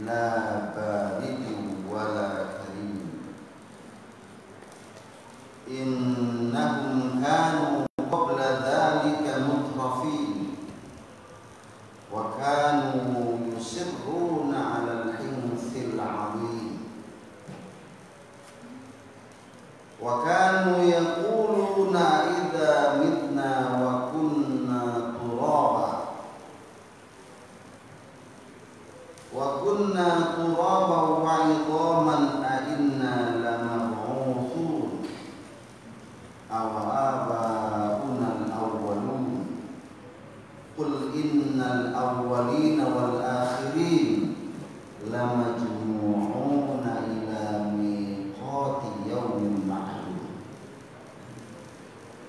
لا بارد ولا كريم إنهم كانوا قبل ذلك مترفين وكانوا يصرون على الحنث العظيم وكانوا يقولون إذا متنا وكنا ترابا وعظاما أئنا لمبعوثون أو آباؤنا الأولون قل إن الأولين والآخرين لمجموعون إلى ميقات يوم معلوم.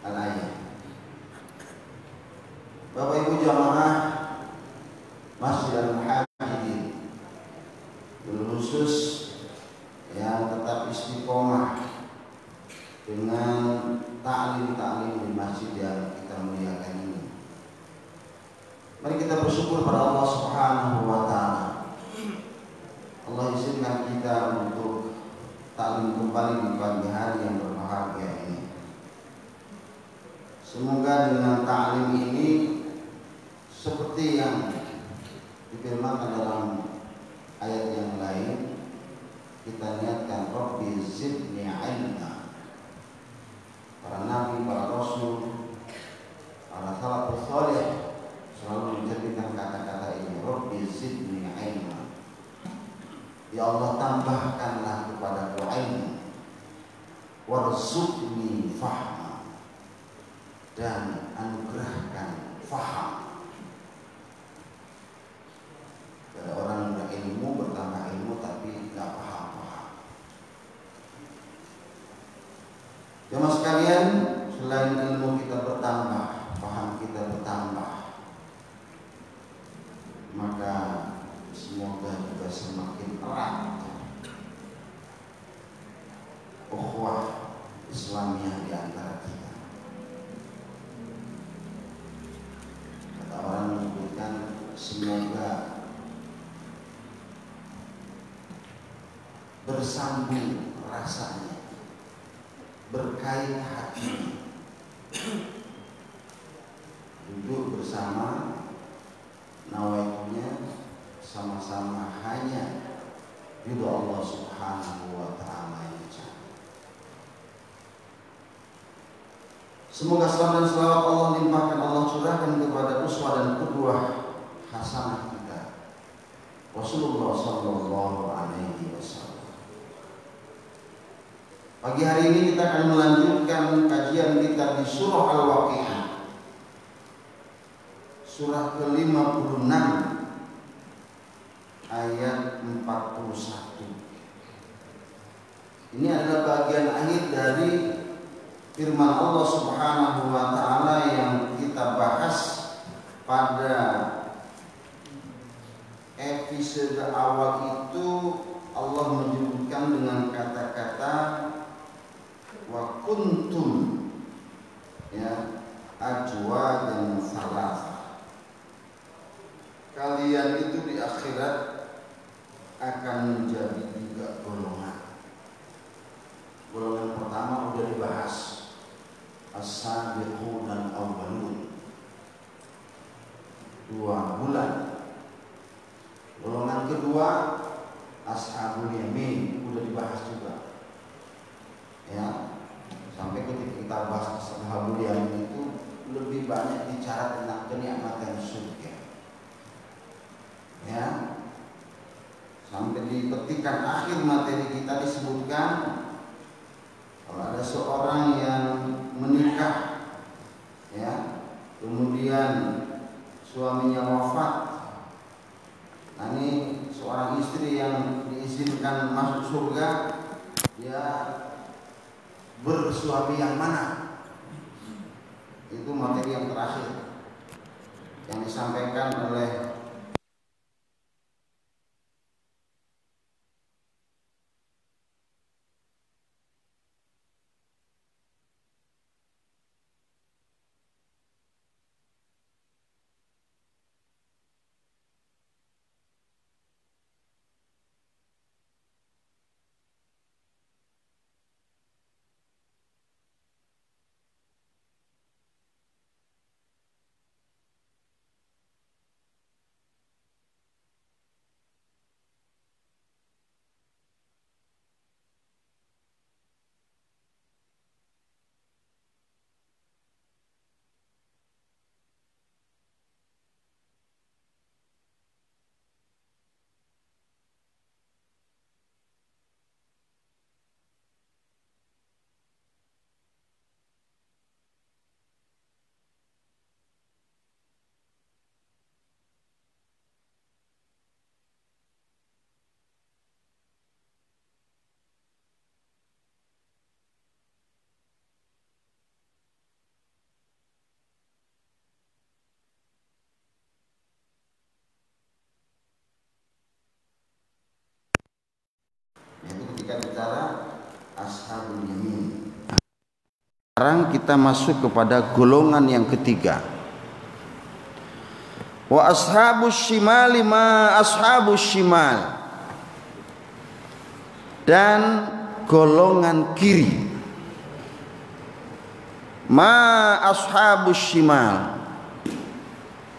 Al-ayat. Bapak Ibu jamaah Masjid Al-Muhajidin, khusus yang tetap istiqomah dengan ta'lim di masjid yang kita muliakan ini. Mari kita bersyukur pada Allah Subhanahu wa taala. Allah izinkan kita untuk ta'lim kembali di pagi hari yang berbahagia ini. Semoga dengan ta'lim ini seperti yang difirmankan dalam ayat yang lain, kita niatkan Rabbi zidni ilma. Para nabi, para rasul, para salafus salih selalu menjadikan kata-kata ini, Rabbi zidni ilma. Ya Allah, tambahkanlah kepadaku ilmu, warzuqni fahma, dan anugerahkan faham. Ada orang berilmu, bertambah ilmu tapi tidak paham-paham. Jemaah sekalian, selain ilmu kita bertambah, paham kita bertambah, maka semoga juga semakin erat ukhuwah Islamiyah di antara kita. Kata orang menyebutkan semoga bersambung rasanya, berkait hati, duduk bersama, nawaitunya sama-sama hanya ridho Allah Subhanahu wa taala yang dicari. Semoga salam dan selawat Allah limpahkan, Allah curahkan kepada uswah dan qudwah hasanah kita, Rasulullah sallallahu alaihi wasallam. Pagi hari ini kita akan melanjutkan kajian kita di surah Al-Waqiah, surah ke-56 ayat 41. Ini adalah bagian akhir dari firman Allah Subhanahu wa taala yang kita bahas pada episode awal itu. Allah menyebutkan dengan kata-kata wa kuntum, ya, ajwa dan salah. Kalian itu di akhirat akan menjadi 3 golongan. Golongan pertama sudah dibahas, as-sabiqun al-awwalun, 2 bulan. Golongan kedua ashabul yamin, sudah dibahas juga, ya, sampai ketika kita bahas ashabul yamin itu lebih banyak bicara tentang kenikmatan surga, ya, sampai di petikan akhir materi kita disebutkan kalau ada seorang yang menikah, ya, kemudian suaminya wafat, nah ini seorang istri yang diizinkan masuk surga, dia bersuami yang mana? Itu materi yang terakhir yang disampaikan oleh ketika bicara ashabul yamin. Sekarang kita masuk kepada golongan yang ketiga. Wa ashabus shimali ma ashabus shimal. Dan golongan kiri. Ma ashabus shimal.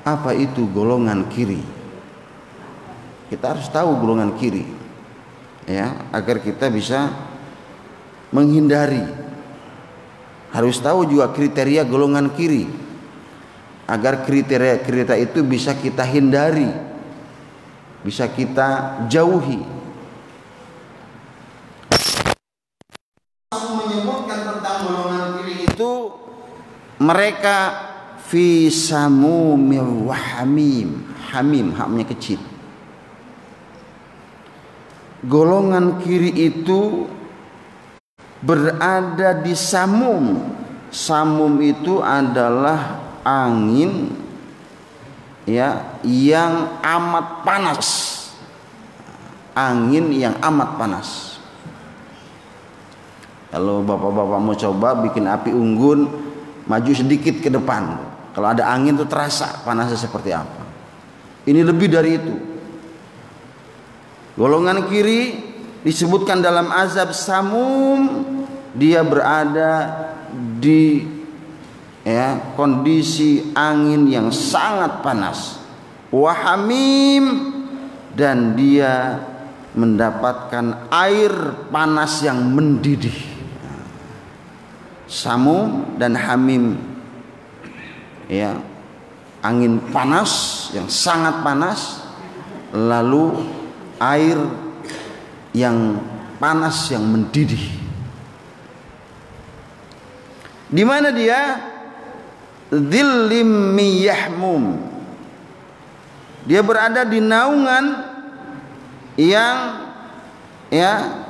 Apa itu golongan kiri? Kita harus tahu golongan kiri, ya, agar kita bisa menghindari. Harus tahu juga kriteria golongan kiri, agar kriteria itu bisa kita hindari, bisa kita jauhi. Menyebutkan tentang golongan kiri itu, mereka fi samumil wahamim. Hamim, haknya kecil. Golongan kiri itu berada di samum. Samum itu adalah angin, ya, yang amat panas. Angin yang amat panas. Kalau bapak-bapak mau coba bikin api unggun, maju sedikit ke depan. Kalau ada angin tuh terasa panasnya seperti apa. Ini lebih dari itu. Golongan kiri disebutkan dalam azab samum, dia berada di, ya, kondisi angin yang sangat panas. Wahamim, dan dia mendapatkan air panas yang mendidih. Samum dan hamim, ya, angin panas yang sangat panas, lalu air yang panas yang mendidih. Di mana dia? Dhillim miyahmum. Dia berada di naungan yang, ya,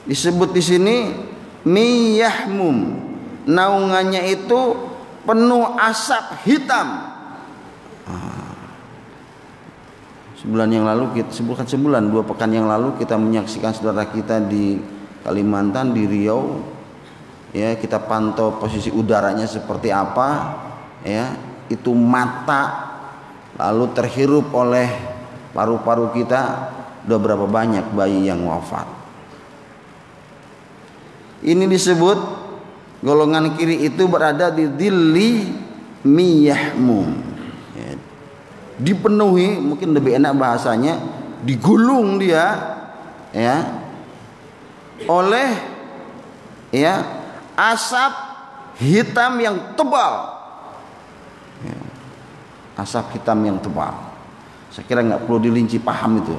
disebut di sini miyahmum. Naungannya itu penuh asap hitam. Sebulan yang lalu, bukan sebulan, 2 pekan yang lalu kita menyaksikan saudara kita di Kalimantan, di Riau, ya, kita pantau posisi udaranya seperti apa, ya, itu mata, lalu terhirup oleh paru-paru kita, udah berapa banyak bayi yang wafat. Ini disebut golongan kiri itu berada di dhilli miyahmum, ya, dipenuhi, mungkin lebih enak bahasanya, digulung dia, ya, oleh, ya, asap hitam yang tebal, ya, asap hitam yang tebal. Saya kira nggak perlu dilinci, paham itu.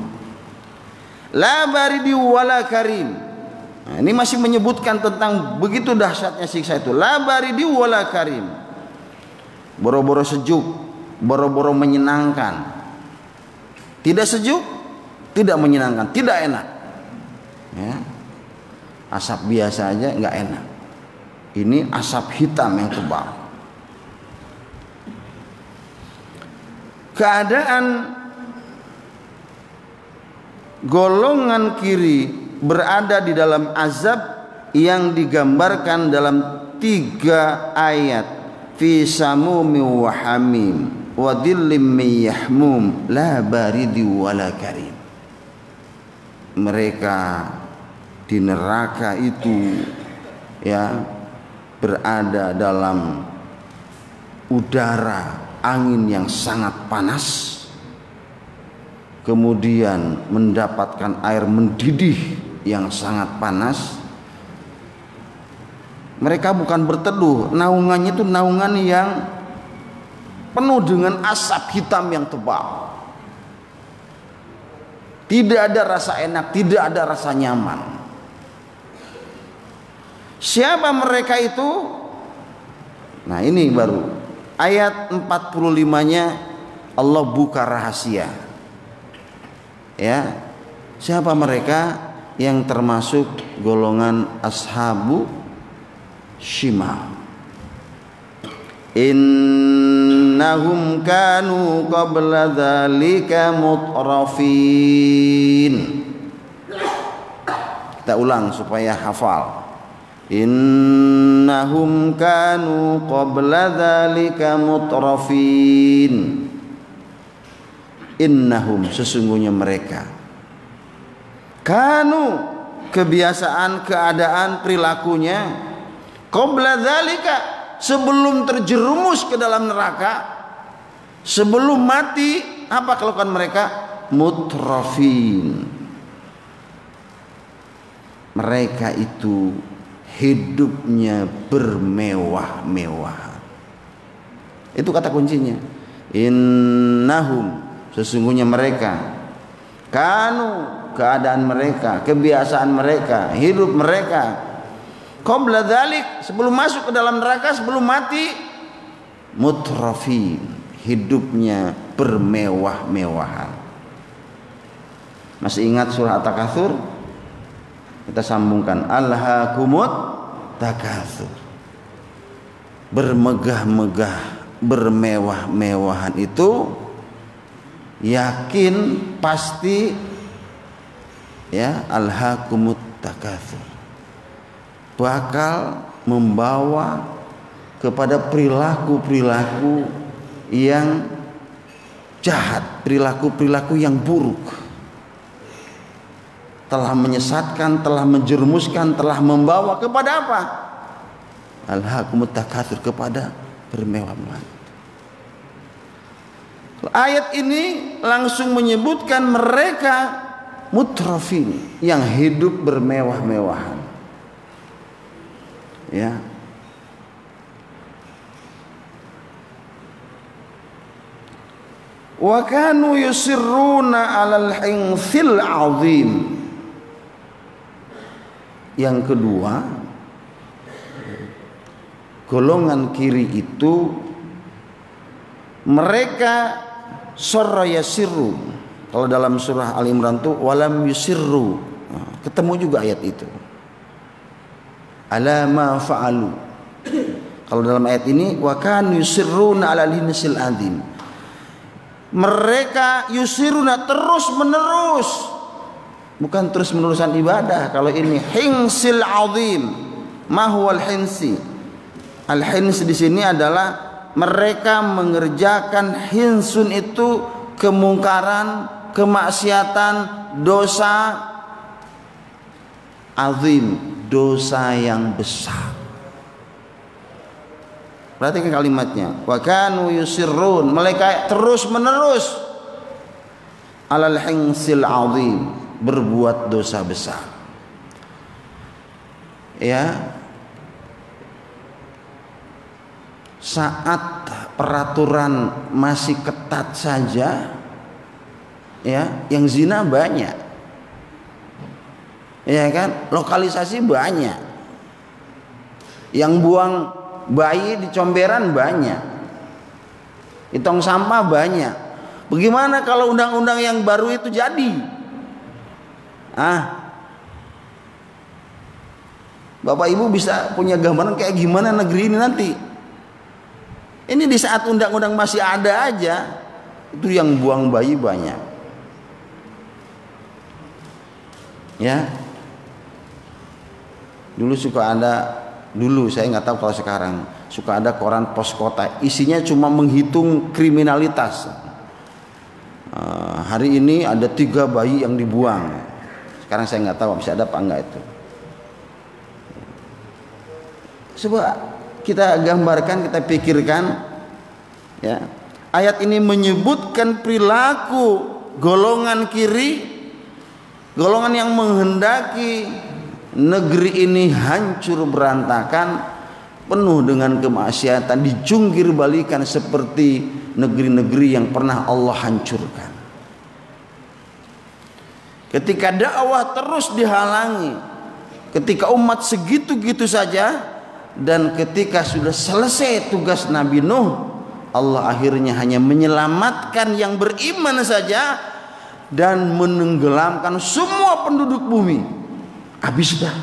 La baridi wala karim. Nah, ini masih menyebutkan tentang begitu dahsyatnya siksa itu. La baridi wala karim. Boro-boro sejuk, boro-boro menyenangkan. Tidak sejuk, tidak menyenangkan, tidak enak. Ya. Asap biasa aja nggak enak. Ini asap hitam yang tebal. Keadaan golongan kiri berada di dalam azab yang digambarkan dalam 3 ayat. Fi samumi wa hamim wa dhillim miyahmum la baridi wala karim. Mereka di neraka itu, ya, berada dalam udara angin yang sangat panas, kemudian mendapatkan air mendidih yang sangat panas. Mereka bukan berteduh, naungannya itu naungan yang penuh dengan asap hitam yang tebal. Tidak ada rasa enak, tidak ada rasa nyaman. Siapa mereka itu? Nah, ini baru ayat 45-nya Allah buka rahasia. Ya, siapa mereka yang termasuk golongan ashabu shimal? Innahum kanu qabla dzalika mutrafin. Kita ulang supaya hafal. Innahum kanu qabla dzalika mutrafin. Innahum, sesungguhnya mereka, kanu, kebiasaan, keadaan, perilakunya, qabla dzalika, sebelum terjerumus ke dalam neraka, sebelum mati, apa kelakuan mereka? Mutrafin. Mereka itu hidupnya bermewah-mewahan. Itu kata kuncinya. Innahum, sesungguhnya mereka, kanu, keadaan mereka, kebiasaan mereka, hidup mereka, qabla dzalik, sebelum masuk ke dalam neraka, sebelum mati, mutrafin, hidupnya bermewah-mewahan. Masih ingat surah At-Takatsur? Kita sambungkan, alhaakumut takatsur. Bermegah-megah, bermewah-mewahan itu yakin pasti ya, alhaakumut takatsur bakal membawa kepada perilaku-perilaku yang jahat, perilaku-perilaku yang buruk, telah menyesatkan, telah menjerumuskan, telah membawa kepada apa? Alhaakumut takatsur, kepada bermewah-mewahan. Ayat ini langsung menyebutkan mereka mutrafin, yang hidup bermewah-mewahan. Ya. Wa kanu yusirruna 'alal hinsil 'azim. Yang kedua, golongan kiri itu mereka sarra yasirru. Kalau dalam surah Al Imran itu walam yusirru. Ketemu juga ayat itu. Ala ma fa'alu. Kalau dalam ayat ini wa kanu yusirruna 'alal hinsil 'azim. Mereka yusiruna, terus menerus, bukan terus menerusan ibadah. Kalau ini hinsil azim, mahwal hinsi. Al hins di sini adalah mereka mengerjakan hinsun, itu kemungkaran, kemaksiatan, dosa azim, dosa yang besar. Perhatikan kalimatnya, wa kanu yusirrun, mereka terus menerus alal hinsil azim, berbuat dosa besar. Ya, saat peraturan masih ketat saja, ya, yang zina banyak, ya kan, lokalisasi banyak, yang buang bayi di comberan banyak, di tong sampah banyak. Bagaimana kalau undang-undang yang baru itu jadi? Bapak Ibu bisa punya gambaran kayak gimana negeri ini nanti? Ini di saat undang-undang masih ada aja, itu yang buang bayi banyak. Ya, dulu suka ada, dulu saya nggak tahu kalau sekarang, suka ada koran pos kota, isinya cuma menghitung kriminalitas. Hari ini ada 3 bayi yang dibuang. Sekarang saya nggak tahu bisa ada apa enggak itu. Coba kita gambarkan, kita pikirkan, ya. Ayat ini menyebutkan perilaku golongan kiri, golongan yang menghendaki negeri ini hancur berantakan, penuh dengan kemaksiatan, dijungkir balikan seperti negeri-negeri yang pernah Allah hancurkan. Ketika dakwah terus dihalangi, ketika umat segitu-gitu saja, dan ketika sudah selesai tugas Nabi Nuh, Allah akhirnya hanya menyelamatkan yang beriman saja dan menenggelamkan semua penduduk bumi. Habis dah.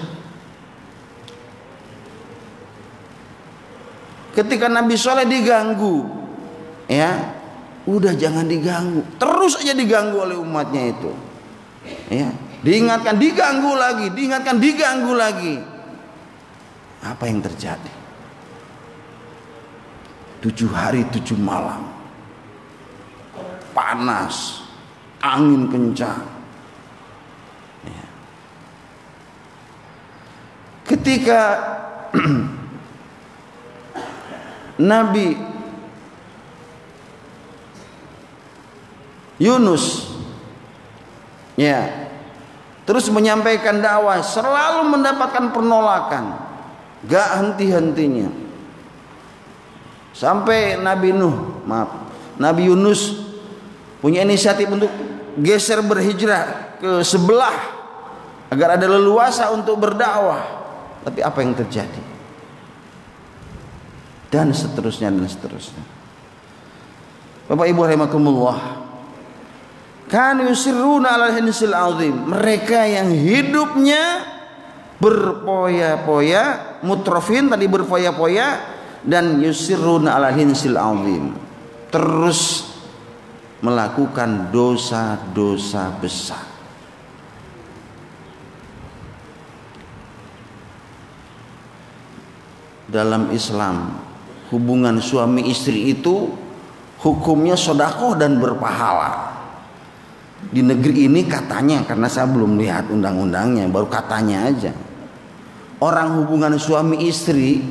Ketika Nabi Soleh diganggu, ya, udah jangan diganggu, terus aja diganggu oleh umatnya itu, ya. diingatkan, diganggu lagi, diingatkan, diganggu lagi. Apa yang terjadi? 7 hari 7 malam, panas, angin kencang. Ya. Ketika Nabi Yunus ya terus menyampaikan dakwah, selalu mendapatkan penolakan, gak henti-hentinya. Sampai Nabi Yunus punya inisiatif untuk geser berhijrah ke sebelah agar ada leluasa untuk berdakwah. Tapi apa yang terjadi? Dan seterusnya dan seterusnya. Bapak Ibu rahimakumullah, kan yusirruna ala hinsil azim, mereka yang hidupnya berpoya-poya, mutrafin tadi berpoya-poya, dan yusirruna ala hinsil azim, terus melakukan dosa-dosa besar. Dalam Islam, hubungan suami istri itu hukumnya sedekah dan berpahala. Di negeri ini katanya, karena saya belum lihat undang-undangnya, baru katanya aja, orang hubungan suami istri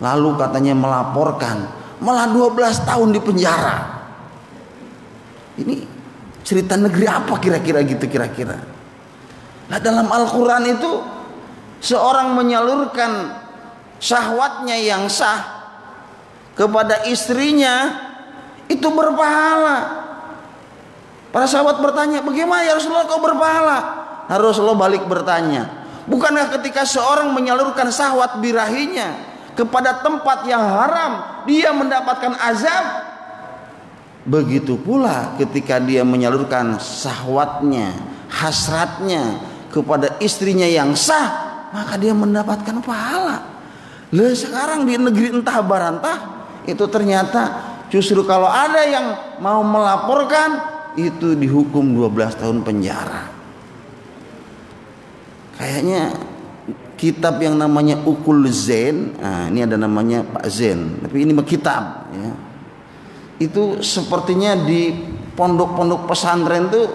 lalu katanya melaporkan, malah 12 tahun di penjara. Ini cerita negeri apa kira-kira gitu kira-kira? Nah, dalam Al-Quran itu seorang menyalurkan syahwatnya yang sah kepada istrinya itu berpahala. Para sahabat bertanya, bagaimana ya Rasulullah kau berpahala? Nah, Rasulullah balik bertanya, bukankah ketika seorang menyalurkan syahwat birahinya kepada tempat yang haram dia mendapatkan azab? Begitu pula ketika dia menyalurkan syahwatnya, hasratnya kepada istrinya yang sah, maka dia mendapatkan pahala. Lah sekarang di negeri entah barantah itu ternyata justru kalau ada yang mau melaporkan itu dihukum 12 tahun penjara. Kayaknya kitab yang namanya Ukul Zain, nah ini ada namanya Pak Zain, tapi ini kitab ya. Itu sepertinya di pondok-pondok pesantren tuh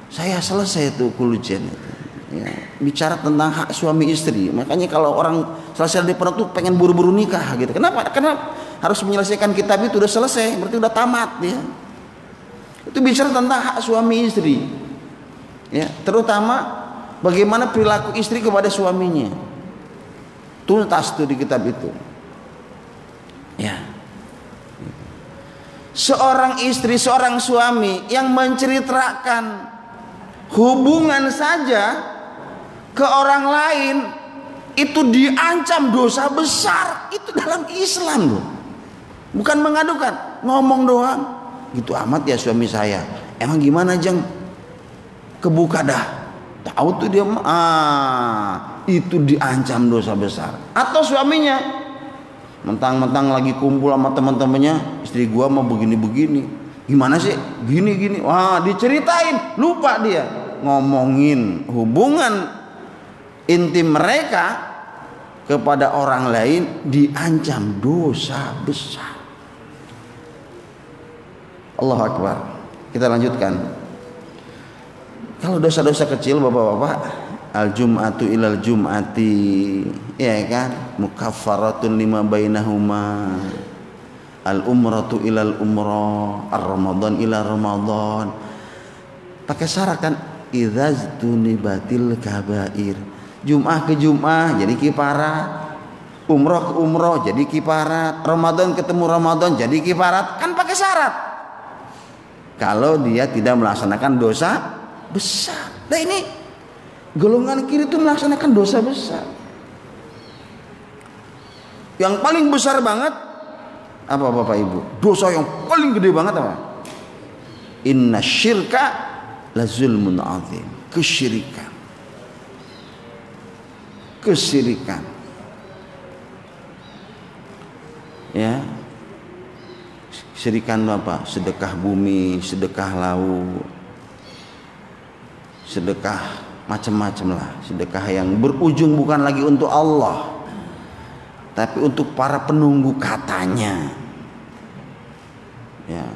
saya selesai tuh Ukul Zain itu. Ya, bicara tentang hak suami istri. Makanya kalau orang selesai di pondok tuh pengen buru-buru nikah gitu. Kenapa? Karena harus menyelesaikan kitab itu, udah selesai, berarti udah tamat ya. Itu bicara tentang hak suami istri. Ya, terutama bagaimana perilaku istri kepada suaminya. Tuntas tuh di kitab itu. Ya. Seorang istri, seorang suami yang menceritakan hubungan saja ke orang lain itu diancam dosa besar. Itu dalam Islam loh. Bukan mengadukan, ngomong doang. Gitu amat ya suami saya. Emang gimana Jeng? Kebuka dah. Tahu tuh dia, itu diancam dosa besar. Atau suaminya mentang-mentang lagi kumpul sama teman-temannya, istri gua mau begini-begini. Gimana sih? Gini-gini. Wah, diceritain, lupa dia ngomongin hubungan intim mereka kepada orang lain, diancam dosa besar. Allahu Akbar. Kita lanjutkan. Kalau dosa-dosa kecil bapak-bapak, al-jum'atu ilal jum'ati, ya kan, mukaffaratun lima bainahuma, al-umratu ilal umrah, ar-ramadan ila ramadan. Pakai syarat kan, idza tunibatil kabair. Jum'ah ke Jum'ah jadi kifarat, umroh ke umroh jadi kifarat, Ramadan ketemu Ramadan jadi kifarat. Kan pakai syarat. Kalau dia tidak melaksanakan dosa besar. Nah ini golongan kiri itu melaksanakan dosa besar. Yang paling besar banget apa Bapak Ibu? Dosa yang paling gede banget apa? Inna syirka la zulmun azim. Kesyirikan. Kesyirikan. Ya. Syirikan apa? Sedekah bumi, sedekah laut, sedekah macam-macam lah, sedekah yang berujung bukan lagi untuk Allah tapi untuk para penunggu katanya. Ya,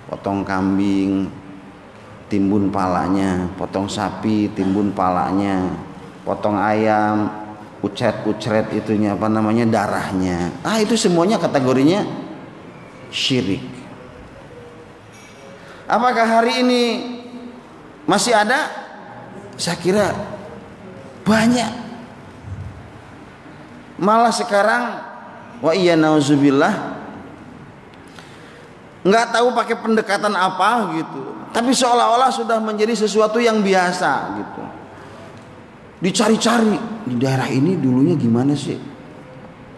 potong kambing, timbun palanya, potong sapi, timbun palanya, potong ayam, kucret itunya apa namanya, darahnya. Itu semuanya kategorinya syirik. Apakah hari ini masih ada? Saya kira banyak. Malah sekarang wa iya nauzubillah nggak tahu pakai pendekatan apa gitu, tapi seolah-olah sudah menjadi sesuatu yang biasa gitu. Dicari-cari di daerah ini dulunya gimana sih?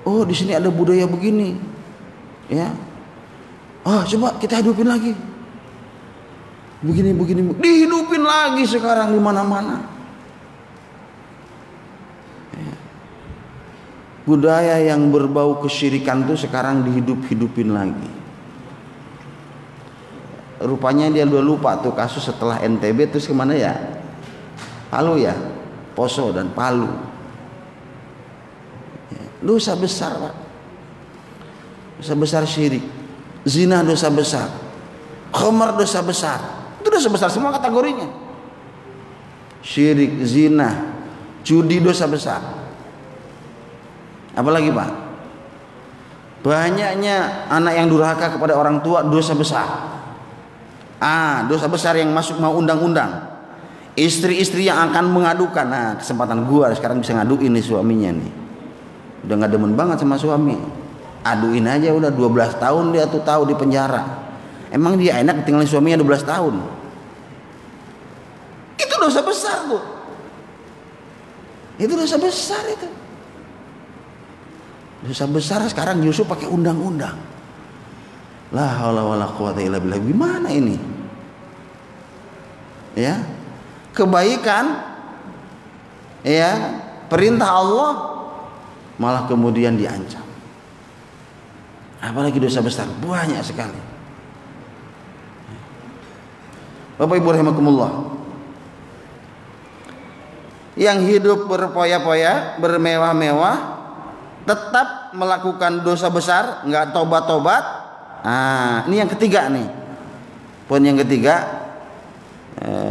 Oh, di sini ada budaya begini, ya. Oh, coba kita hidupin lagi. Begini, dihidupin lagi sekarang di mana-mana. Ya. Budaya yang berbau kesyirikan itu sekarang dihidup-hidupin lagi. Rupanya dia udah lupa tuh kasus setelah NTB terus kemana ya? Palu ya, Poso dan Palu. Ya, dosa besar Pak, dosa besar syirik, zina dosa besar, khamar dosa besar, itu dosa besar semua kategorinya. Syirik, zina, judi dosa besar. Apalagi Pak? Banyaknya anak yang durhaka kepada orang tua dosa besar. Dosa besar yang masuk mau undang-undang. Istri-istri yang akan mengadukan. Kesempatan gua sekarang bisa ngaduin nih suaminya nih. Udah gak demen banget sama suami. Aduin aja udah 12 tahun dia tuh tahu di penjara. Emang dia enak tinggalin suaminya 12 tahun. Itu dosa besar tuh. Itu dosa besar itu. Dosa besar sekarang justru pakai undang-undang. La haula wala quwata illa billah. Gimana ini? Ya. Kebaikan, ya, perintah Allah malah kemudian diancam. Apalagi dosa besar banyak sekali. Bapak Ibu rahimakumullah, yang hidup berpoya-poya, bermewah-mewah, tetap melakukan dosa besar, nggak tobat-tobat. Ini yang ketiga nih. Poin yang ketiga,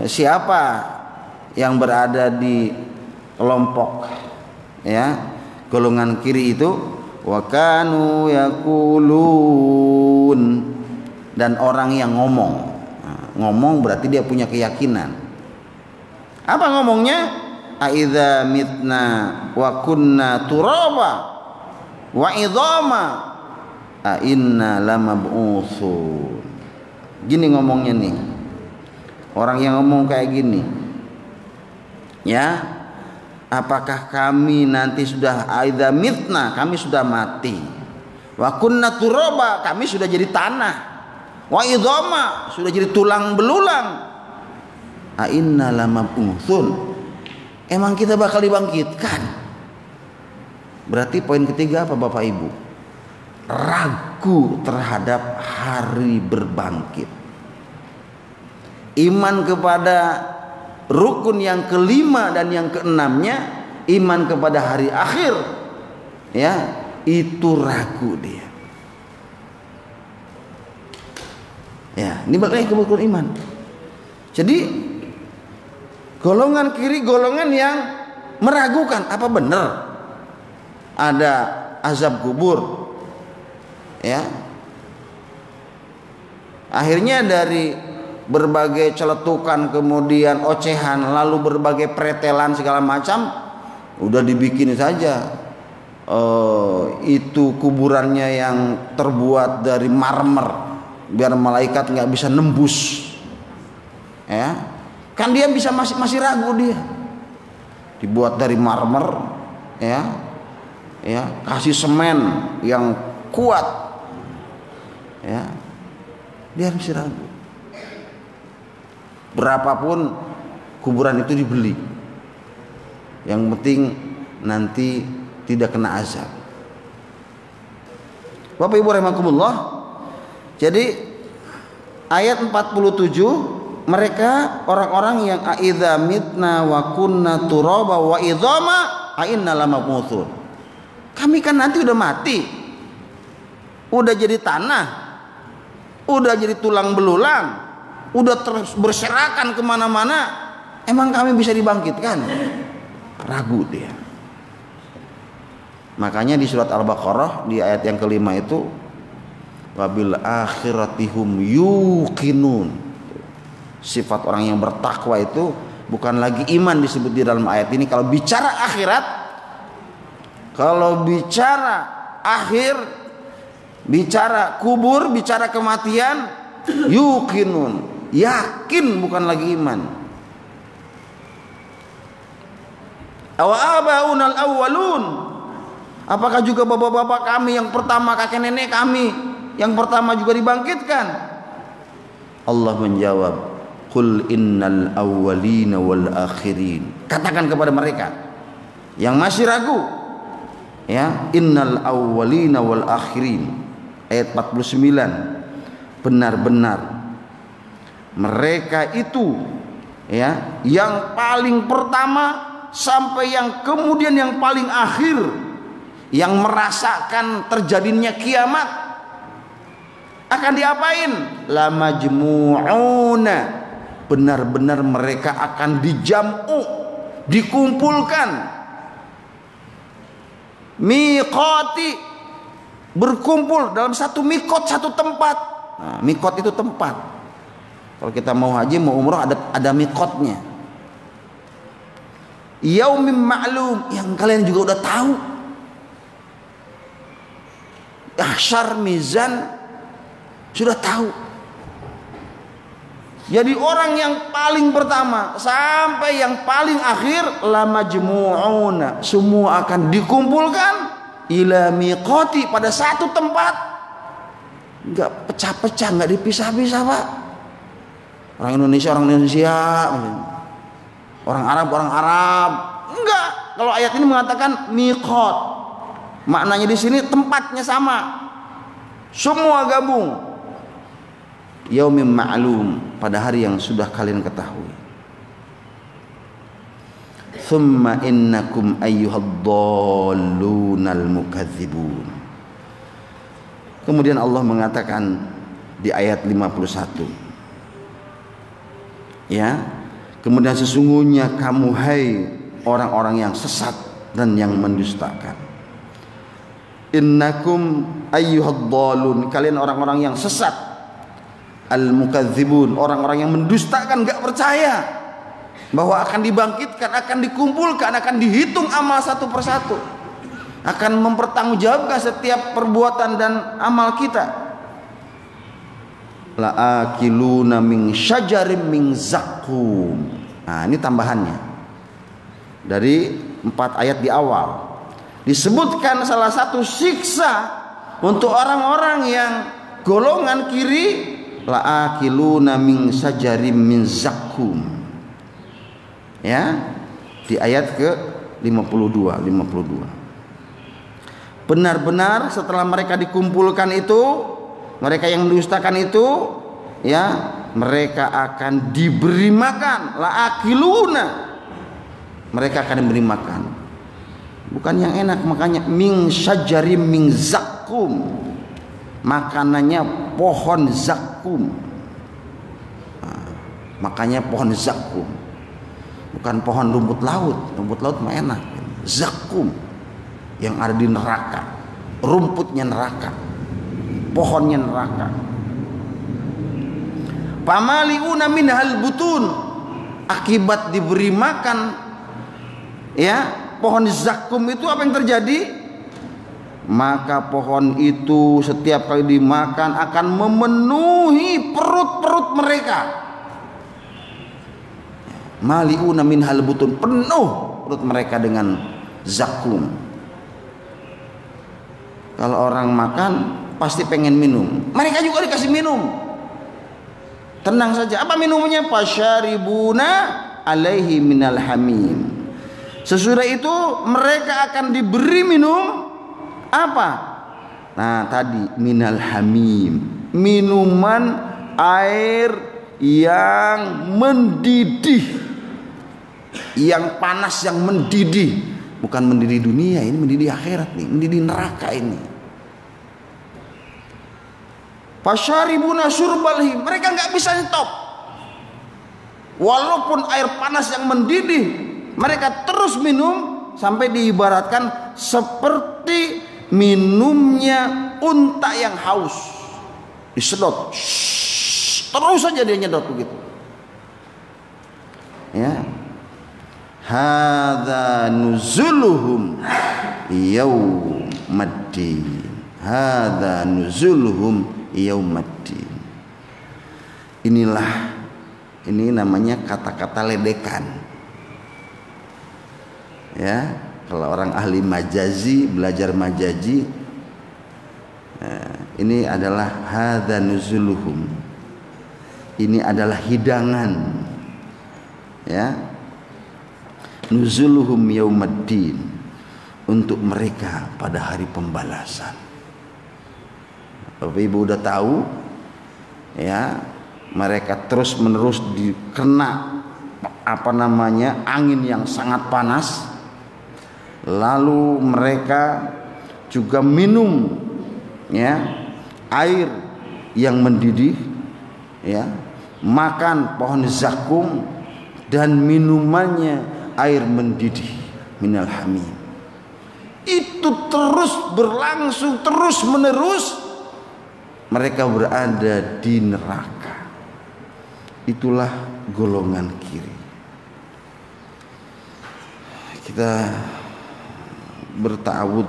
siapa yang berada di kelompok, ya, golongan kiri itu, wa kanu yaqulun, dan orang yang ngomong. Ngomong berarti dia punya keyakinan. Apa ngomongnya? Aidza mitna wa kunna turaba wa idhama a inna lamab'utsun. Gini ngomongnya nih. Orang yang ngomong kayak gini, ya, apakah kami nanti sudah aidza mitna, kami sudah mati, wa kunna turaba, kami sudah jadi tanah, wa idhama, sudah jadi tulang belulang, a inna lamab'utsun, emang kita bakal dibangkitkan? Berarti poin ketiga apa Bapak Ibu? Ragu terhadap hari berbangkit. Iman kepada rukun yang kelima dan yang keenamnya, iman kepada hari akhir, ya, itu ragu dia. Ya, ini balik ke rukun iman. Jadi golongan kiri golongan yang meragukan, apa benar ada azab kubur, ya. Akhirnya dari berbagai celetukan, kemudian ocehan, lalu berbagai pretelan segala macam, udah dibikin saja itu kuburannya yang terbuat dari marmer biar malaikat nggak bisa nembus, ya kan, dia bisa masih ragu, dia dibuat dari marmer, ya kasih semen yang kuat, ya dia masih ragu. Berapapun kuburan itu dibeli, yang penting nanti tidak kena azab. Bapak Ibu rahimakumullah, jadi ayat 47 mereka orang-orang yang aidza mitna wa kunna turaba wa idzama ainna lamabutsun. Kami kan nanti udah mati, udah jadi tanah, udah jadi tulang belulang, udah terus berserakan kemana-mana, emang kami bisa dibangkitkan? Ragu dia. Makanya di surat Al-Baqarah di ayat yang kelima itu wabil akhiratihum yuqinun. Sifat orang yang bertakwa itu bukan lagi iman disebut di dalam ayat ini. Kalau bicara akhirat, kalau bicara akhir, bicara kubur, bicara kematian, yuqinun, yakin, bukan lagi iman. Awabaunal awwalun, apakah juga bapak-bapak kami yang pertama, kakek nenek kami yang pertama juga dibangkitkan? Allah menjawab, qul innal awwalina wal akhirin. Katakan kepada mereka yang masih ragu, ya, innal awwalina wal akhirin, ayat 49, benar-benar mereka itu, ya, yang paling pertama sampai yang kemudian yang paling akhir, yang merasakan terjadinya kiamat, akan diapain? La majmu'una, benar-benar mereka akan dijam'u, dikumpulkan. Miqati, berkumpul dalam satu mikot, satu tempat. Nah, mikot itu tempat. Kalau kita mau haji, mau umroh, ada mikotnya. Yaumim ma'lum, yang kalian juga udah tahu. Ahsyar, mizan, sudah tahu. Jadi orang yang paling pertama sampai yang paling akhir, la majmu'una, semua akan dikumpulkan ila miqati, pada satu tempat. Enggak pecah-pecah, enggak dipisah-pisah, Pak. Orang Indonesia, orang Arab. Enggak. Kalau ayat ini mengatakan miqat, maknanya di sini tempatnya sama. Semua gabung. Yaumim ma'lum, pada hari yang sudah kalian ketahui. Thumma innakum ayyuhad-dhallunal mukadzibun. Kemudian Allah mengatakan di ayat 51, ya, kemudian sesungguhnya kamu, hai orang-orang yang sesat dan yang mendustakan. Innakum ayyuhad-dhalun, kalian orang-orang yang sesat. Al-mukadzibun, orang-orang yang mendustakan, gak percaya bahwa akan dibangkitkan, akan dikumpulkan, akan dihitung amal satu persatu, akan mempertanggungjawabkan setiap perbuatan dan amal kita. La'akiluna min syajarim min zaqqum. Nah, ini tambahannya dari 4 ayat di awal. Disebutkan salah satu siksa untuk orang-orang yang golongan kiri, la'akiluna min syajarim min zaqqum. Ya, di ayat ke 52. Benar-benar setelah mereka dikumpulkan itu, mereka yang mendustakan itu, ya, mereka akan diberi makan. La'akiluna, mereka akan diberi makan. Bukan yang enak, makanya min syajarim min zaqqum, makanannya pohon zaqqum. Nah, makanya pohon zaqqum, bukan pohon rumput laut. Rumput laut mah enak. Zaqqum yang ada di neraka, rumputnya neraka, pohonnya neraka. Pamaliuna minhal butun, akibat diberi makan, ya, pohon zaqqum itu apa yang terjadi? Maka pohon itu setiap kali dimakan akan memenuhi perut-perut mereka. Maliuna minhal butun, penuh perut mereka dengan zaqqum. Kalau orang makan pasti pengen minum, mereka juga dikasih minum. Tenang saja. Apa minumnya? Fasyaribuna alaihi minal hamim. Sesudah itu mereka akan diberi minum apa? Nah, tadi minal hamim, minuman air yang mendidih, yang panas, yang mendidih. Bukan mendidih dunia, ini mendidih akhirat nih, mendidih neraka ini. Fasyaribuna syurbalhi, mereka nggak bisa stop. Walaupun air panas yang mendidih, mereka terus minum sampai diibaratkan seperti minumnya unta yang haus. Disedot, terus saja dia nyedot begitu. Ya. Hadza nuzuluhum yaumaddin. Hadza nuzuluhum yaumaddin. Inilah, ini namanya kata-kata ledekan. Ya, kalau orang ahli majazi, belajar majazi, ini adalah hadza nuzuluhum. Ini adalah hidangan. Ya. Nuzuluhum yaumaddin, untuk mereka pada hari pembalasan. Bapak Ibu udah tahu ya, mereka terus menerus dikena angin yang sangat panas, lalu mereka juga minum ya air yang mendidih, ya, makan pohon zakum dan minumannya air mendidih minal hamim. Itu terus berlangsung, terus menerus mereka berada di neraka. Itulah golongan kiri. Kita bertawud,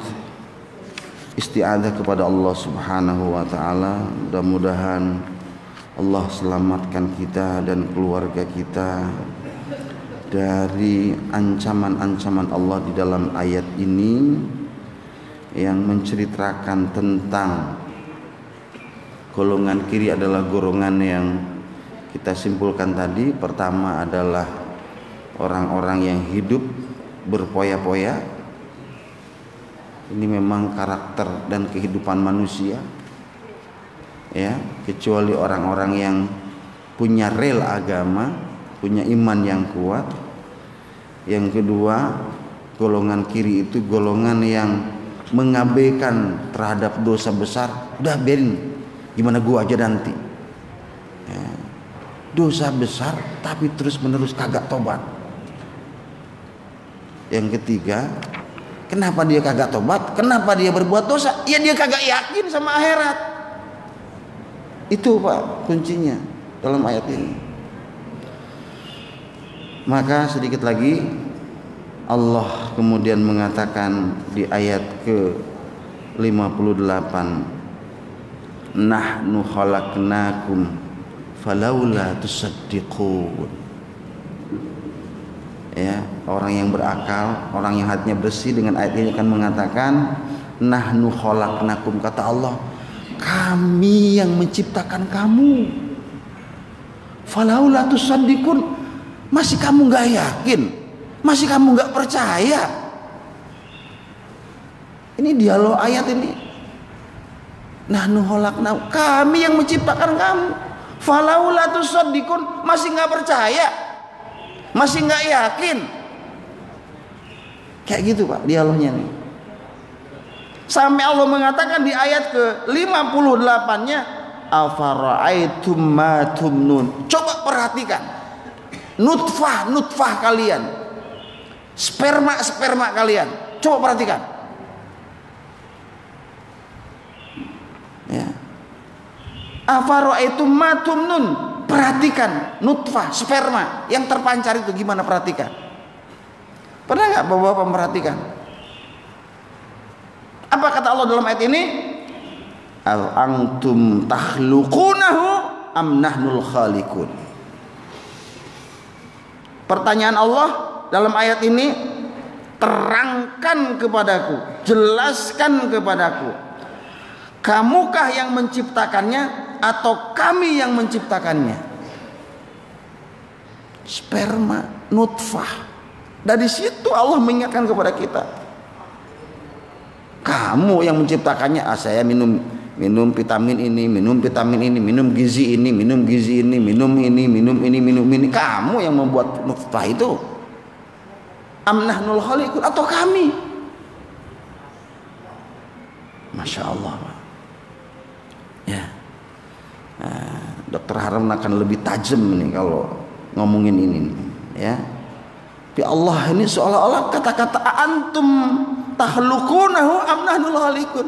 isti'adzah kepada Allah Subhanahu wa taala. Mudah-mudahan Allah selamatkan kita dan keluarga kita dari ancaman-ancaman Allah di dalam ayat ini yang menceritakan tentang golongan kiri adalah golongan yang kita simpulkan tadi. Pertama adalah orang-orang yang hidup berpoya-poya. Ini memang karakter dan kehidupan manusia, ya, kecuali orang-orang yang punya rel agama, punya iman yang kuat. Yang kedua, golongan kiri itu golongan yang mengabaikan terhadap dosa besar. Udah biarin, gimana gua aja nanti. Ya. Dosa besar tapi terus menerus kagak tobat. Yang ketiga, kenapa dia kagak tobat? Kenapa dia berbuat dosa? Ya dia kagak yakin sama akhirat. Itu Pak kuncinya dalam ayat ini. Maka sedikit lagi Allah kemudian mengatakan di ayat ke-58, nahnu khalaqnakum falaula tusaddiqun. Ya, orang yang berakal, orang yang hatinya bersih dengan ayat ini akan mengatakan nahnu khalaqnakum, kata Allah, kami yang menciptakan kamu. Falaula tusaddiqun, masih kamu nggak yakin, masih kamu nggak percaya. Ini dialog ayat ini. Nahnu khalaqnakum, kami yang menciptakan kamu. Falaula tusaddiqun, masih nggak percaya, masih nggak yakin. Kayak gitu Pak dialognya nih. Sampai Allah mengatakan di ayat ke-58-nya, afara'aitum ma tumnun. Coba perhatikan. Nutfah kalian, sperma kalian, coba perhatikan. Ya. Afara'aitum ma tumnun, perhatikan nutfah, sperma yang terpancar itu gimana, perhatikan. Pernah nggak Bapak-bapak memperhatikan? Apa kata Allah dalam ayat ini? Al antum takhluqunahu am nahnul khaliqun. Pertanyaan Allah dalam ayat ini, terangkan kepadaku, jelaskan kepadaku, kamukah yang menciptakannya atau kami yang menciptakannya? Sperma, nutfah. Dari situ Allah mengingatkan kepada kita, kamu yang menciptakannya. Saya minum minum vitamin ini, minum vitamin ini, minum gizi ini, minum gizi ini, minum ini, minum ini, minum ini. Kamu yang membuat nutfah itu. Am nahnul khaliqun, atau kami? Masya Allah. Ya. Dokter Haram akan lebih tajam nih kalau ngomongin ini, ya. Tapi Allah ini seolah-olah kata-kata antum tahluqunahu am nahnul khaliqun.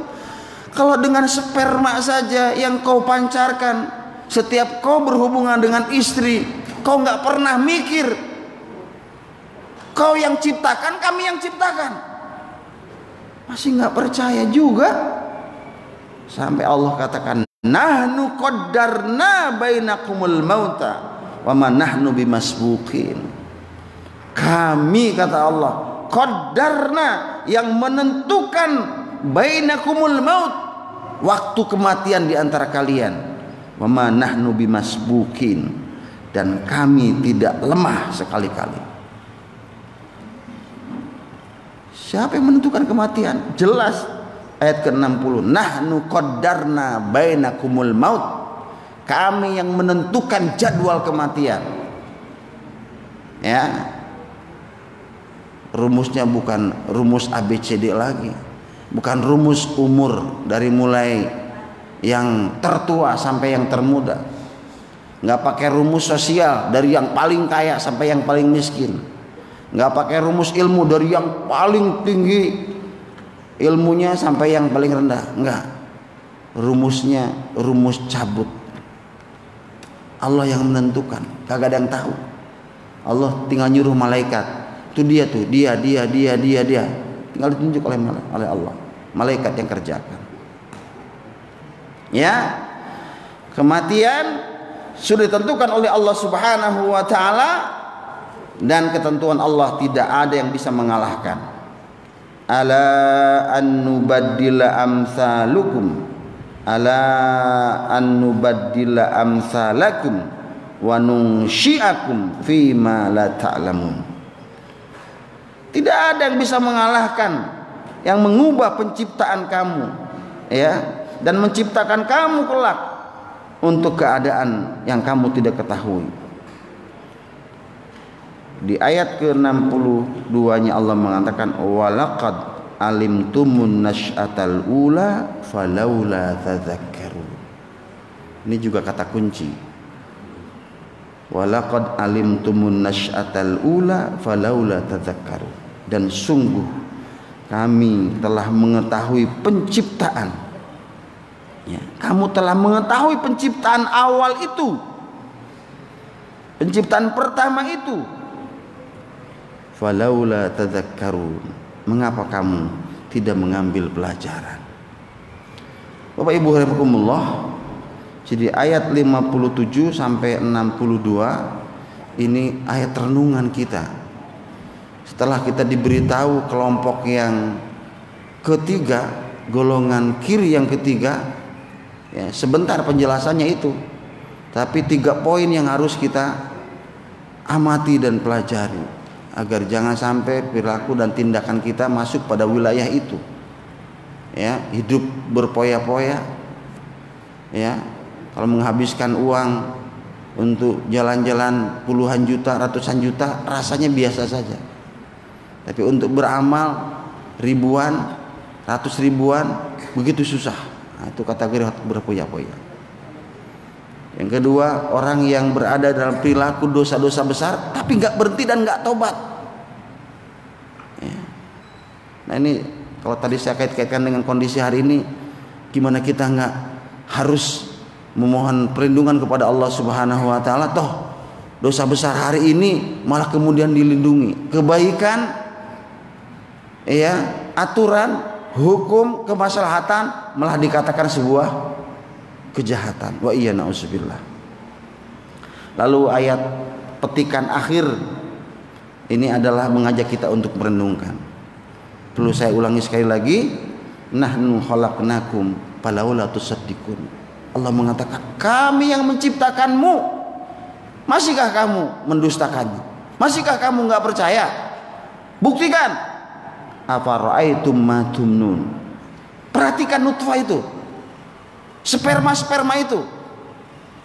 Kalau dengan sperma saja yang kau pancarkan setiap kau berhubungan dengan istri, kau nggak pernah mikir kau yang ciptakan, kami yang ciptakan. Masih nggak percaya juga. Sampai Allah katakan, nahnu qaddarna bainakumul mauta wa ma nahnu bimasbuqin. Kami, kata Allah, qaddarna, yang menentukan bainakumul maut, waktu kematian di antara kalian. Wa ma nahnu bimasbuqin, dan kami tidak lemah sekali-kali. Siapa yang menentukan kematian? Jelas ayat ke-60, nahnu qaddarna bainakumul maut, kami yang menentukan jadwal kematian. Ya, rumusnya bukan rumus ABCD lagi, bukan rumus umur dari mulai yang tertua sampai yang termuda, nggak pakai rumus sosial dari yang paling kaya sampai yang paling miskin, nggak pakai rumus ilmu dari yang paling tinggi ilmunya sampai yang paling rendah, enggak. Rumusnya rumus cabut. Allah yang menentukan, kagak ada yang tahu. Allah tinggal nyuruh malaikat, itu dia tuh, dia, tinggal ditunjuk oleh Allah, malaikat yang kerjakan. Ya, kematian sudah ditentukan oleh Allah Subhanahu wa taala, dan ketentuan Allah tidak ada yang bisa mengalahkan. Ala an nubaddila amsalukum, ala an nubaddila amsalakum wa nunsyi'akum fima la ta'lamun. Tidak ada yang bisa mengalahkan, yang mengubah penciptaan kamu, ya, dan menciptakan kamu kelak untuk keadaan yang kamu tidak ketahui. Di ayat ke-62-nya Allah mengatakan, walaqad alimtumun nasy'atal ula falaula tadzakkarun. Ini juga kata kunci. Walaqad alimtumun nasy'atal ula falaula tadzakkarun. Dan sungguh kami telah mengetahui penciptaan. Ya, kamu telah mengetahui penciptaan awal itu, penciptaan pertama itu. Falaula tadzakkarun, mengapa kamu tidak mengambil pelajaran? Bapak Ibu rahimakumullah, jadi ayat 57 sampai 62 ini ayat renungan kita. Setelah kita diberitahu kelompok yang ketiga, golongan kiri yang ketiga, ya, sebentar penjelasannya itu, tapi 3 poin yang harus kita amati dan pelajari, agar jangan sampai perilaku dan tindakan kita masuk pada wilayah itu. Ya, hidup berpoya-poya, ya, kalau menghabiskan uang untuk jalan-jalan puluhan juta, ratusan juta, rasanya biasa saja. Tapi untuk beramal ribuan, ratus ribuan, begitu susah. Nah, itu kategori berpoya-poya. Yang kedua, orang yang berada dalam perilaku dosa-dosa besar tapi nggak berhenti dan nggak tobat. Ya. Nah, ini kalau tadi saya kait-kaitkan dengan kondisi hari ini, gimana kita nggak harus memohon perlindungan kepada Allah Subhanahu wa taala, toh dosa besar hari ini malah kemudian dilindungi. Kebaikan, ya, aturan, hukum, kemaslahatan malah dikatakan sebuah kejahatan. Wa iya na'udzubillah. Lalu ayat petikan akhir ini adalah mengajak kita untuk merenungkan. Perlu saya ulangi sekali lagi, nahnu khalaqnakum falaula tusaddiqun. Allah mengatakan, kami yang menciptakanmu, masihkah kamu mendustakannya? Masihkah kamu nggak percaya? Buktikan. Afara'aitum ma tumnun. Perhatikan nutfah itu. Sperma itu,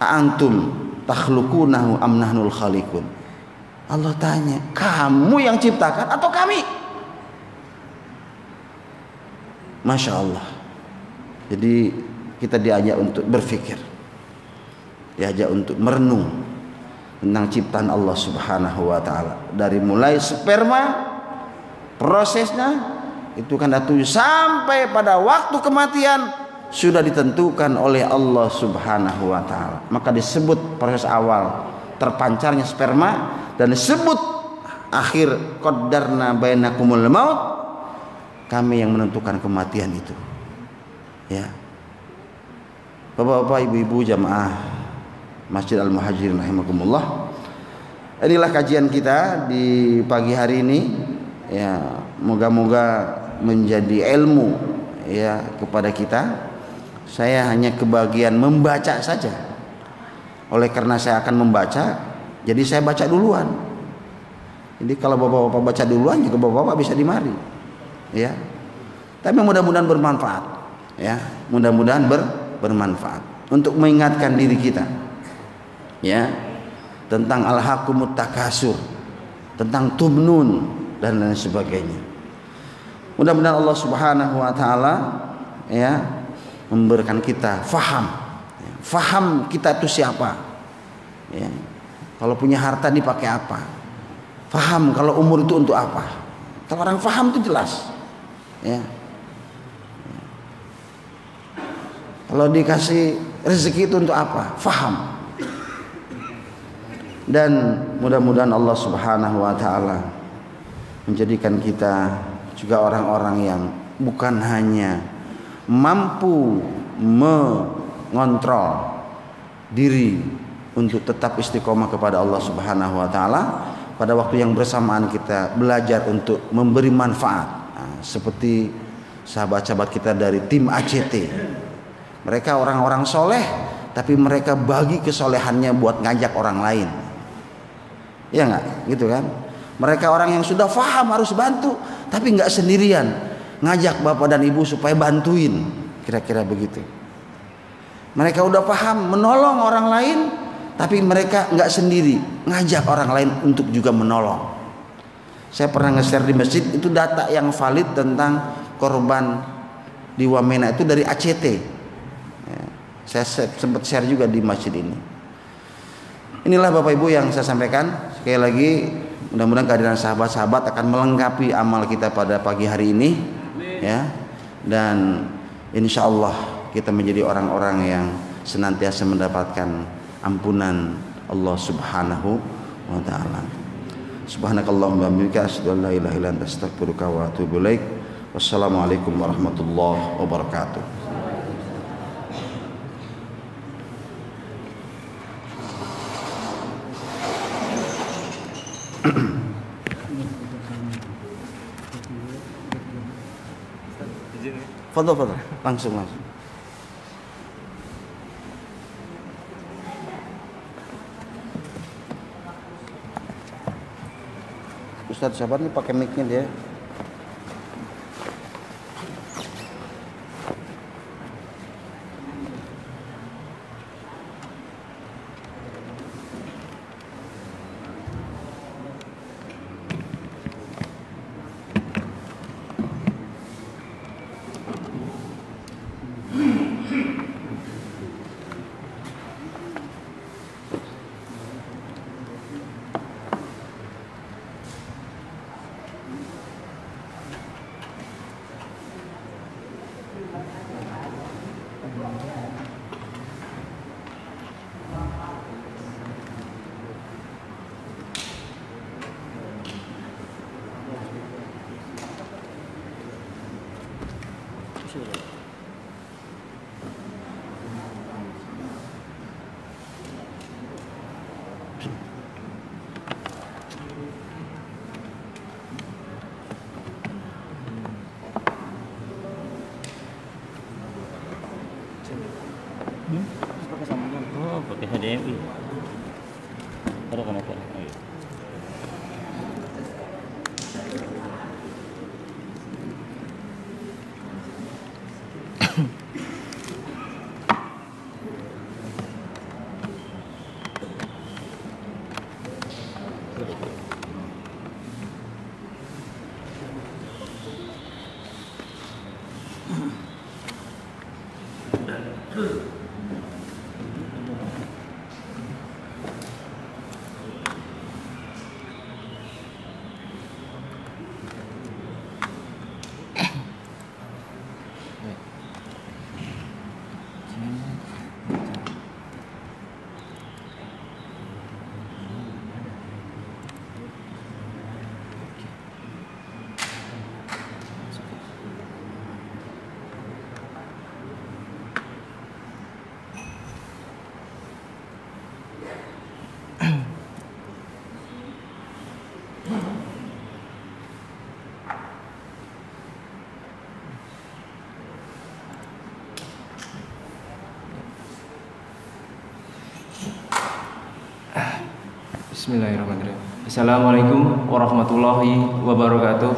antum takhluqunahu am nahnul khaliqun. Allah tanya, kamu yang ciptakan atau kami? Masya Allah. Jadi kita diajak untuk berpikir, diajak untuk merenung tentang ciptaan Allah Subhanahu wa taala. Dari mulai sperma prosesnya itu kan datu sampai pada waktu kematian sudah ditentukan oleh Allah Subhanahu wa taala. Maka disebut proses awal terpancarnya sperma dan disebut akhir qaddarna bainakumul maut, kami yang menentukan kematian itu. Ya. Bapak-bapak, ibu-ibu jamaah Masjid Al-Muhajirin rahimakumullah. Inilah kajian kita di pagi hari ini. Ya, moga-moga menjadi ilmu ya kepada kita. Saya hanya kebagian membaca saja. Oleh karena saya akan membaca, jadi saya baca duluan. Jadi kalau bapak-bapak baca duluan juga bapak-bapak bisa dimari. Ya. Tapi mudah-mudahan bermanfaat. Ya, mudah-mudahan bermanfaat untuk mengingatkan diri kita. Ya. Tentang al-hakumut takasur, tentang tumnun dan lain sebagainya. Mudah-mudahan Allah Subhanahu wa taala ya memberikan kita faham kita itu siapa. Ya. Kalau punya harta dipakai apa? Faham kalau umur itu untuk apa? Kalau orang faham itu jelas. Ya. Kalau dikasih rezeki itu untuk apa? Faham. Dan mudah-mudahan Allah Subhanahu wa taala menjadikan kita juga orang-orang yang bukan hanya mampu mengontrol diri untuk tetap istiqomah kepada Allah Subhanahu wa taala, pada waktu yang bersamaan kita belajar untuk memberi manfaat. Nah, seperti sahabat-sahabat kita dari tim ACT. Mereka orang-orang soleh, tapi mereka bagi kesolehannya buat ngajak orang lain. Ya enggak? Gitu kan? Mereka orang yang sudah faham harus bantu, tapi enggak sendirian. Ngajak bapak dan ibu supaya bantuin. Kira-kira begitu. Mereka udah paham menolong orang lain, tapi mereka enggak sendiri. Ngajak orang lain untuk juga menolong. Saya pernah nge-share di masjid itu data yang valid tentang korban di Wamena itu dari ACT. Ya, saya sempat share juga di masjid ini. Inilah Bapak Ibu yang saya sampaikan. Sekali lagi mudah-mudahan kehadiran sahabat-sahabat akan melengkapi amal kita pada pagi hari ini. Ya. Dan insya Allah kita menjadi orang-orang yang senantiasa mendapatkan ampunan Allah Subhanahu wa taala. Subhanakallahumma wa bihamdika asyhadu an la ilaha illa anta astaghfiruka wa atubu ilaik. Wassalamualaikum warahmatullahi wabarakatuh. Fadhal, langsung. Ustadz sabar nih pakai mic-nya dia. Bismillahirrahmanirrahim. Assalamualaikum warahmatullahi wabarakatuh.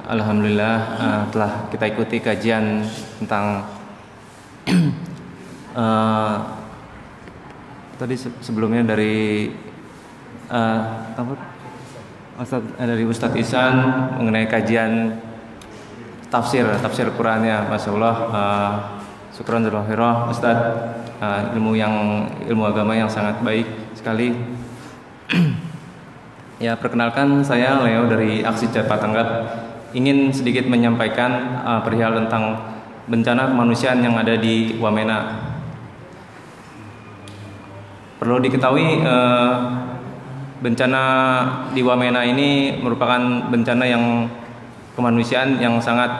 Alhamdulillah telah kita ikuti kajian tentang tadi sebelumnya dari dari Ustadz Ihsan mengenai kajian tafsir Qurannya. Masya Allah, syukran jazakallahu Ustadz. Ilmu agama yang sangat baik sekali. Ya, perkenalkan saya Leo dari Aksi Cepat Tanggap. Ingin sedikit menyampaikan perihal tentang bencana kemanusiaan yang ada di Wamena. Perlu diketahui bencana di Wamena ini merupakan bencana yang kemanusiaan yang sangat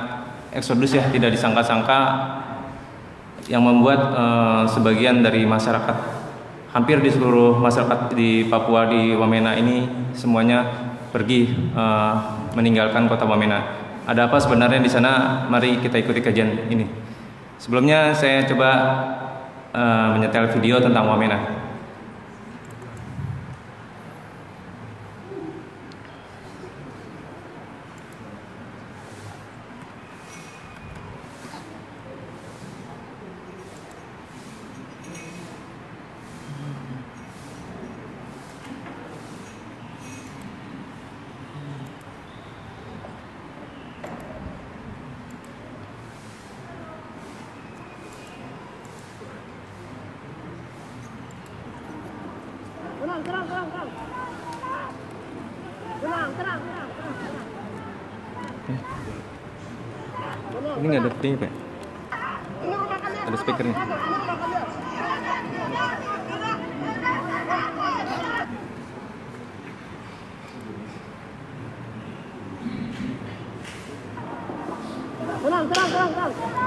eksodus ya, tidak disangka-sangka, yang membuat sebagian dari masyarakat, hampir di seluruh masyarakat di Papua, di Wamena ini semuanya pergi meninggalkan kota Wamena. Ada apa sebenarnya di sana? Mari kita ikuti kajian ini. Sebelumnya saya coba menyetel video tentang Wamena. Ini nggak ada ini Pak? Ada speakernya. Tenang.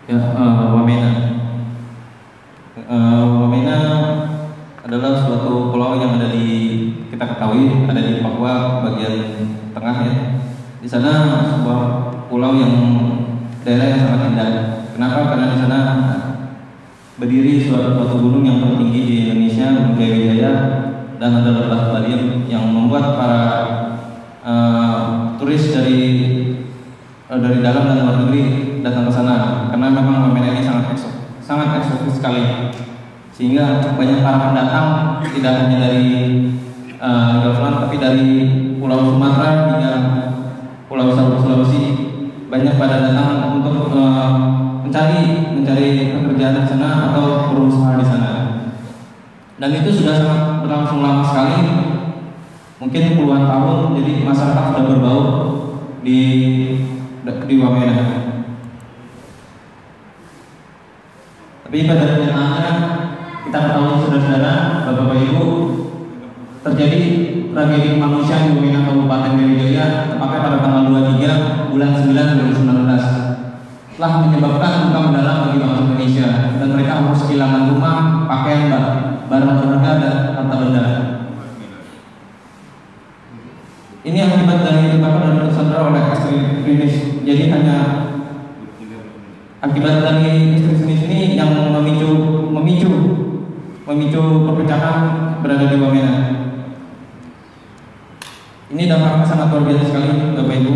Ya, Wamena. Wamena adalah suatu pulau yang ada di kita ketahui ada di Papua bagian tengah ya. Di sana sebuah pulau yang daerah yang sangat indah. Kenapa? Karena di sana berdiri suatu gunung yang tertinggi di Indonesia, Gunung Jaya, dan ada lebat Balium yang membuat para turis dari dalam dan luar negeri datang ke sana karena memang Wamena ini sangat eksotis sekali, sehingga banyak para pendatang tidak hanya dari Gamelan tapi dari Pulau Sumatera hingga Pulau Sulawesi banyak pada datang untuk mencari pekerjaan di sana atau berusaha di sana, dan itu sudah sangat berlangsung lama sekali, mungkin puluhan tahun. Jadi masyarakat sudah berbaur di Wamena. Tapi pada kenyataannya kita ketahui saudara-saudara, Bapak Ibu, terjadi tragedi kemanusiaan di Wamena Kabupaten Jaya tepatnya pada tanggal 23 bulan 9 2019 telah menyebabkan duka mendalam bagi bangsa Indonesia, dan mereka harus kehilangan rumah, pakaian, barang berharga, dan harta benda. Ini akibat dari ledakan dan tersandra oleh ekstremis. Jadi hanya akibat dari ekstremis ini yang memicu perpecahan berada di Wamena. Ini dampaknya sangat luar biasa sekali, Bapak Ibu.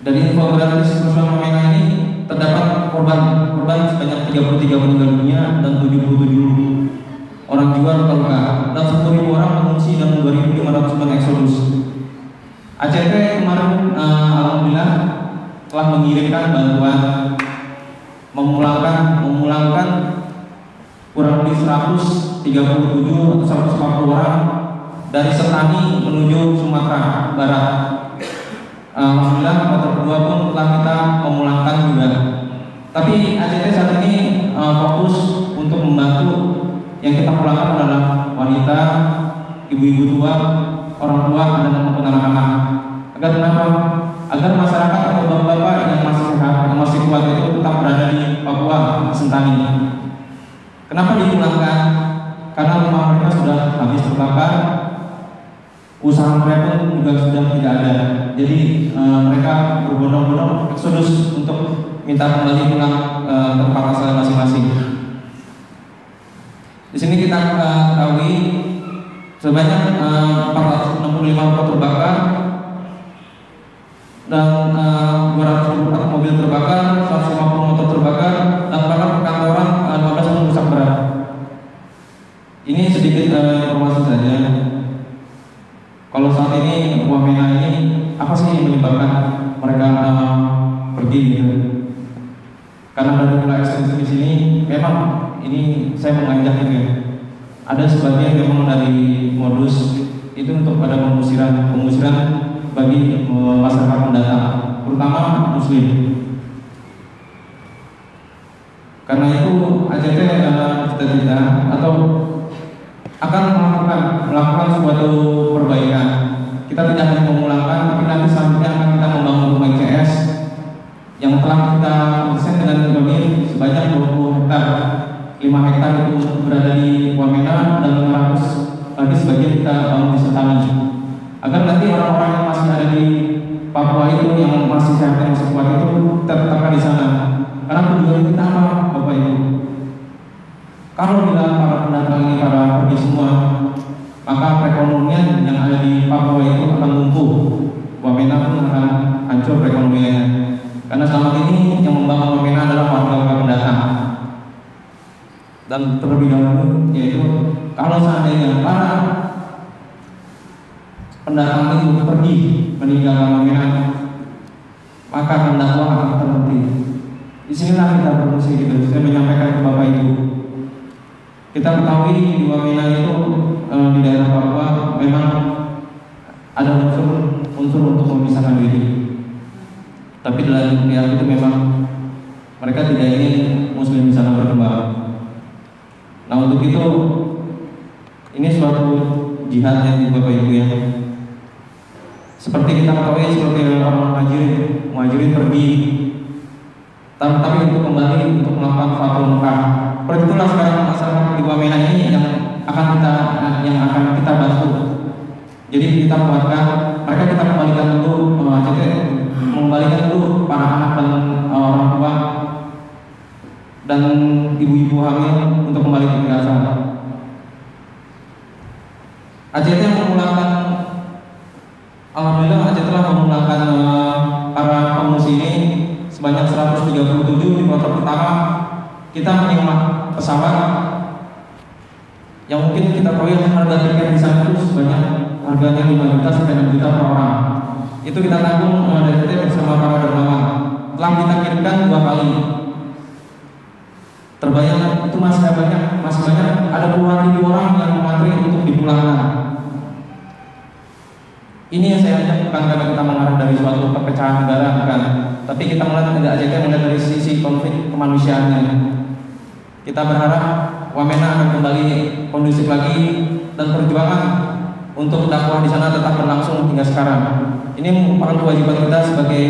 Dari info gratis kerusuhan Wamena ini terdapat korban sebanyak 33 meninggal dunia dan 77 orang jiwa luka-luka, dan 10.000 orang mengungsi dan 2.500 eksodus. ACT kemarin alhamdulillah telah mengirimkan bantuan memulangkan kurang lebih 137 atau 140 orang dari Sentani menuju Sumatera Barat. Alhamdulillah kloter kedua pun telah kita memulangkan juga. Tapi ACT saat ini fokus untuk membantu. Yang kita pulangkan adalah wanita, ibu-ibu tua, orang tua, dan anak-anak. Agar masyarakat atau bapak-bapak yang masih sehat, yang masih kuat itu tetap berada di Papua, Sentani. Kenapa dipulangkan? Karena rumah mereka sudah habis terbakar, usaha mereka pun juga sudah tidak ada. Jadi mereka berbondong-bondong eksodus untuk minta kembali pulang ke tempat asal masing-masing. Di sini kita ketahui sebanyak 465 motor terbakar dan 204 mobil terbakar, 150 motor terbakar, dan bahkan perkantoran 15 pun rusak berat. Ini sedikit informasi saja. Kalau saat ini Wamena ini apa sih yang menyebabkan mereka pergi gitu? Karena dari mulai ekstremis di sini memang ini saya mengajak ini ada sebagian memang dari modus itu untuk pada pengusiran bagi masyarakat pendatang, terutama Muslim. Karena itu ACT cita-cita atau akan melakukan suatu perbaikan. Kita tidak hanya memulangkan, tapi nanti selanjutnya akan kita membangun rumah ICS yang telah kita desain dengan unit sebanyak 20 hektar. 5 hektar itu berada di Wamena dan 500 lagi sebagian kita bangun di Sentani. Agar nanti orang-orang yang masih ada di Papua itu, yang masih sehat, yang masih kuat itu tetap di sana. Karena tujuan kita apa, Bapak Ibu? Kalau bila para pendatang ini para pergi semua, maka perekonomian yang ada di Papua itu akan lumpuh. Wamena pun akan hancur perekonomiannya. Karena selama ini yang membangun Wamena adalah warga-warga pendatang. Dan terlebih dahulu yaitu kalau seandainya para pendatang itu pergi meninggalkan Wamena, maka pendakwah akan terhenti. Disinilah kita berfungsi gitu. Saya menyampaikan ke Bapak Ibu. Kita ketahui di Wamena itu di daerah Papua memang ada unsur untuk memisahkan diri. Tapi dalam pihak itu memang mereka tidak ingin Muslim di sana berkembang. Nah untuk itu ini suatu jihad yang Bapak Ibu ya. Seperti kita ketahui seperti orang muhajirin pergi, tapi untuk kembali untuk melakukan Fathul Mekah. Proyek itulah sekarang masyarakat di Wamena ini yang akan kita bantu. Jadi kita buatkan mereka, kita kembalikan dulu mengembalikan dulu para anak dan orang tua dan ibu-ibu hamil untuk kembali ke Gaza. ACT memulangkan, alhamdulillah ACT telah memulangkan para pengungsi ini sebanyak 137 di kloter pertama. Kita menyewa pesawat yang mungkin kita tahu yang harga tiket di sana itu sebanyak harganya 5 juta sampai 6 juta per orang. Itu kita tanggung dari ACT bersama para dermawan. Telah kita kirimkan 2 kali. Terbayang itu masih banyak, ada puluhan ribu orang yang mengantri untuk dipulangkan. Ini yang saya ajak, bukan karena kita mengarah dari suatu perpecahan negara, bukan. Tapi kita melihat ACT melihat dari sisi konflik kemanusiaannya. Kita berharap Wamena akan kembali kondusif lagi dan perjuangan untuk dakwah di sana tetap berlangsung hingga sekarang. Ini merupakan kewajiban kita sebagai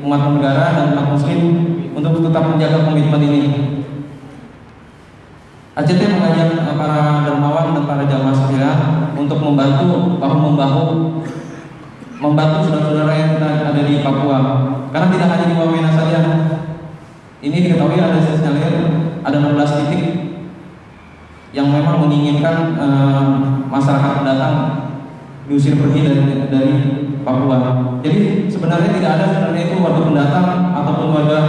umat negara dan umat muslim untuk tetap menjaga komitmen ini. ACT mengajak para dermawan dan para jamaah sekalian untuk membantu saudara-saudara yang ada di Papua. Karena tidak hanya di Wamena saja. Ini diketahui ada sinyalir ada 16 titik yang memang menginginkan masyarakat pendatang diusir pergi dari Papua. Jadi sebenarnya tidak ada itu warga pendatang ataupun warga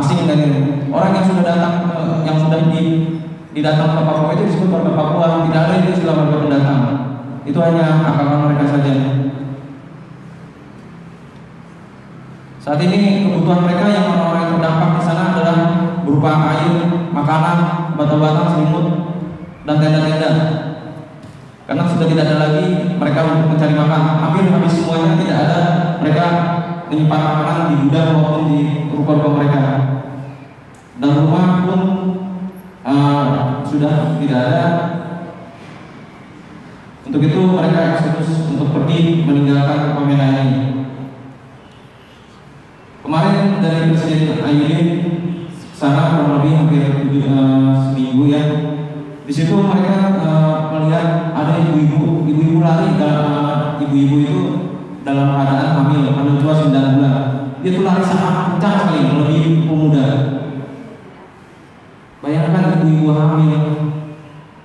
asing dan orang yang sudah datang yang sudah didatang ke Papua itu disebut warga Papua. Tidak ada itu istilah warga pendatang. Itu hanya akal mereka saja. Saat ini kebutuhan mereka yang orang-orang yang terdampak di sana adalah berupa air, makanan, batu-bata, selimut, dan tenda-tenda. Karena sudah tidak ada lagi mereka untuk mencari makan. Hampir habis semuanya, tidak ada mereka menyimpan makanan di gudang maupun di rumah-rumah mereka. Dan rumah pun sudah tidak ada. Untuk itu mereka eksodus untuk pergi meninggalkan Wamena ini. Kemarin dari Presiden Ayudin sana kurang lebih hampir seminggu ya. Di situ mereka melihat ada ibu-ibu lari, ibu-ibu itu dalam keadaan hamil tua 9 bulan. Dia tuh lari sangat kencang sekali, melebihi pemuda. Bayangkan ibu-ibu hamil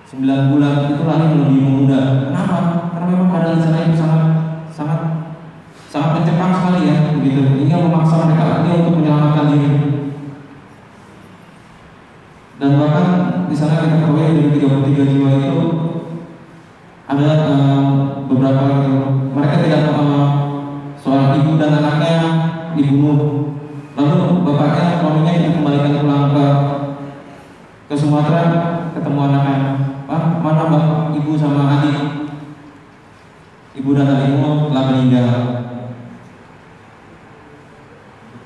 9 bulan itu lari melebihi pemuda. Kenapa? Karena memang keadaan di sana itu sangat mencekam sekali ya, begitu. Ini yang memaksa mereka untuk menyelamatkan diri. Dan bahkan di sana kita ketahui dari 33 jiwa itu ada beberapa mereka tidak soal ibu dan anaknya dibunuh, lalu bapaknya suaminya dikembalikan pulang ke Sumatera, ketemu anaknya, mana bang ibu sama adik, ibu dan adikmu telah meninggal.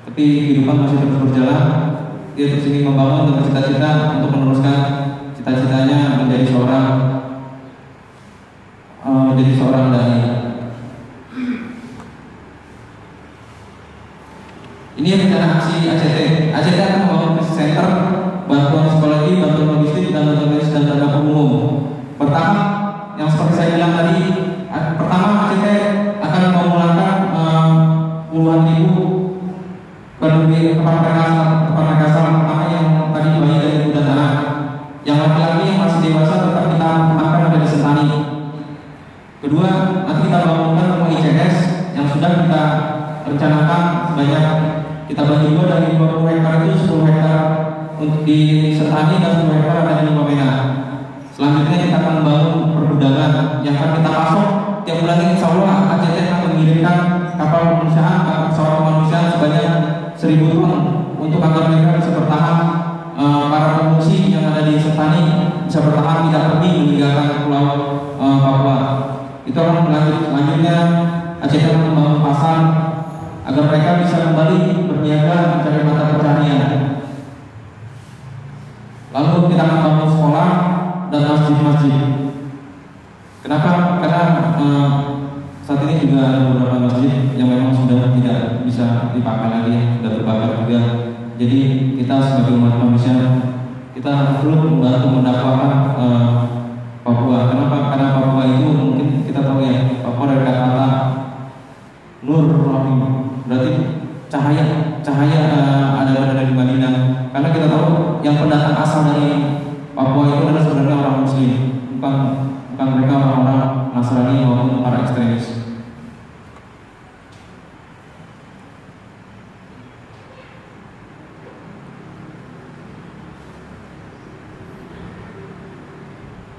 Tapi kehidupan masih terus berjalan. Dia terus ingin membangun dengan cita-cita untuk meneruskan cita-citanya menjadi seorang dai. Ini rencana aksi ACT. ACT akan membangun krisis center, bantuan psikologi, bantuan logistik, dan bantuan medis dan tenaga umum. Pertama, yang seperti saya bilang tadi, pertama ACT akan memulangkan puluhan ribu kepala kasar pertama yang tadi bayi dan ibu dan anak. Yang laki-laki yang masih dewasa tetap kita akan ada di Sentani. Kedua, nanti kita bangunkan rumah ICS yang sudah kita rencanakan sebanyak kita bagi dua dari 20 hektar itu 10 hektar untuk di Sentani dan 10 hektar ada di Wamena. Selanjutnya kita akan membangun pergudangan yang akan kita pasok tiap bulan ini. Insya Allah ACT akan mengirimkan kapal kemanusiaan sebanyak 1000 ton untuk agar mereka bisa bertahan, para pengungsi yang ada di Sentani bisa bertahan tidak pergi meninggalkan pulau Papua. Itu akan selanjutnya ACT akan membangun pasar agar mereka bisa kembali berniaga mencari mata pencaharian. Lalu kita akan membangun sekolah dan masjid-masjid. Kenapa? Karena saat ini juga ada beberapa masjid yang memang sudah tidak bisa dipakai lagi, sudah terbakar juga. Jadi kita sebagai umat manusia kita perlu membantu mendakwakan Papua. Kenapa? Karena Papua itu mungkin kita tahu ya, Papua dari kata nur, berarti cahaya ada dari Madinah. Karena kita tahu yang pendatang asal dari Papua itu adalah sebenarnya orang Muslim, bukan mereka orang-orang Nasrani maupun para ekstremis.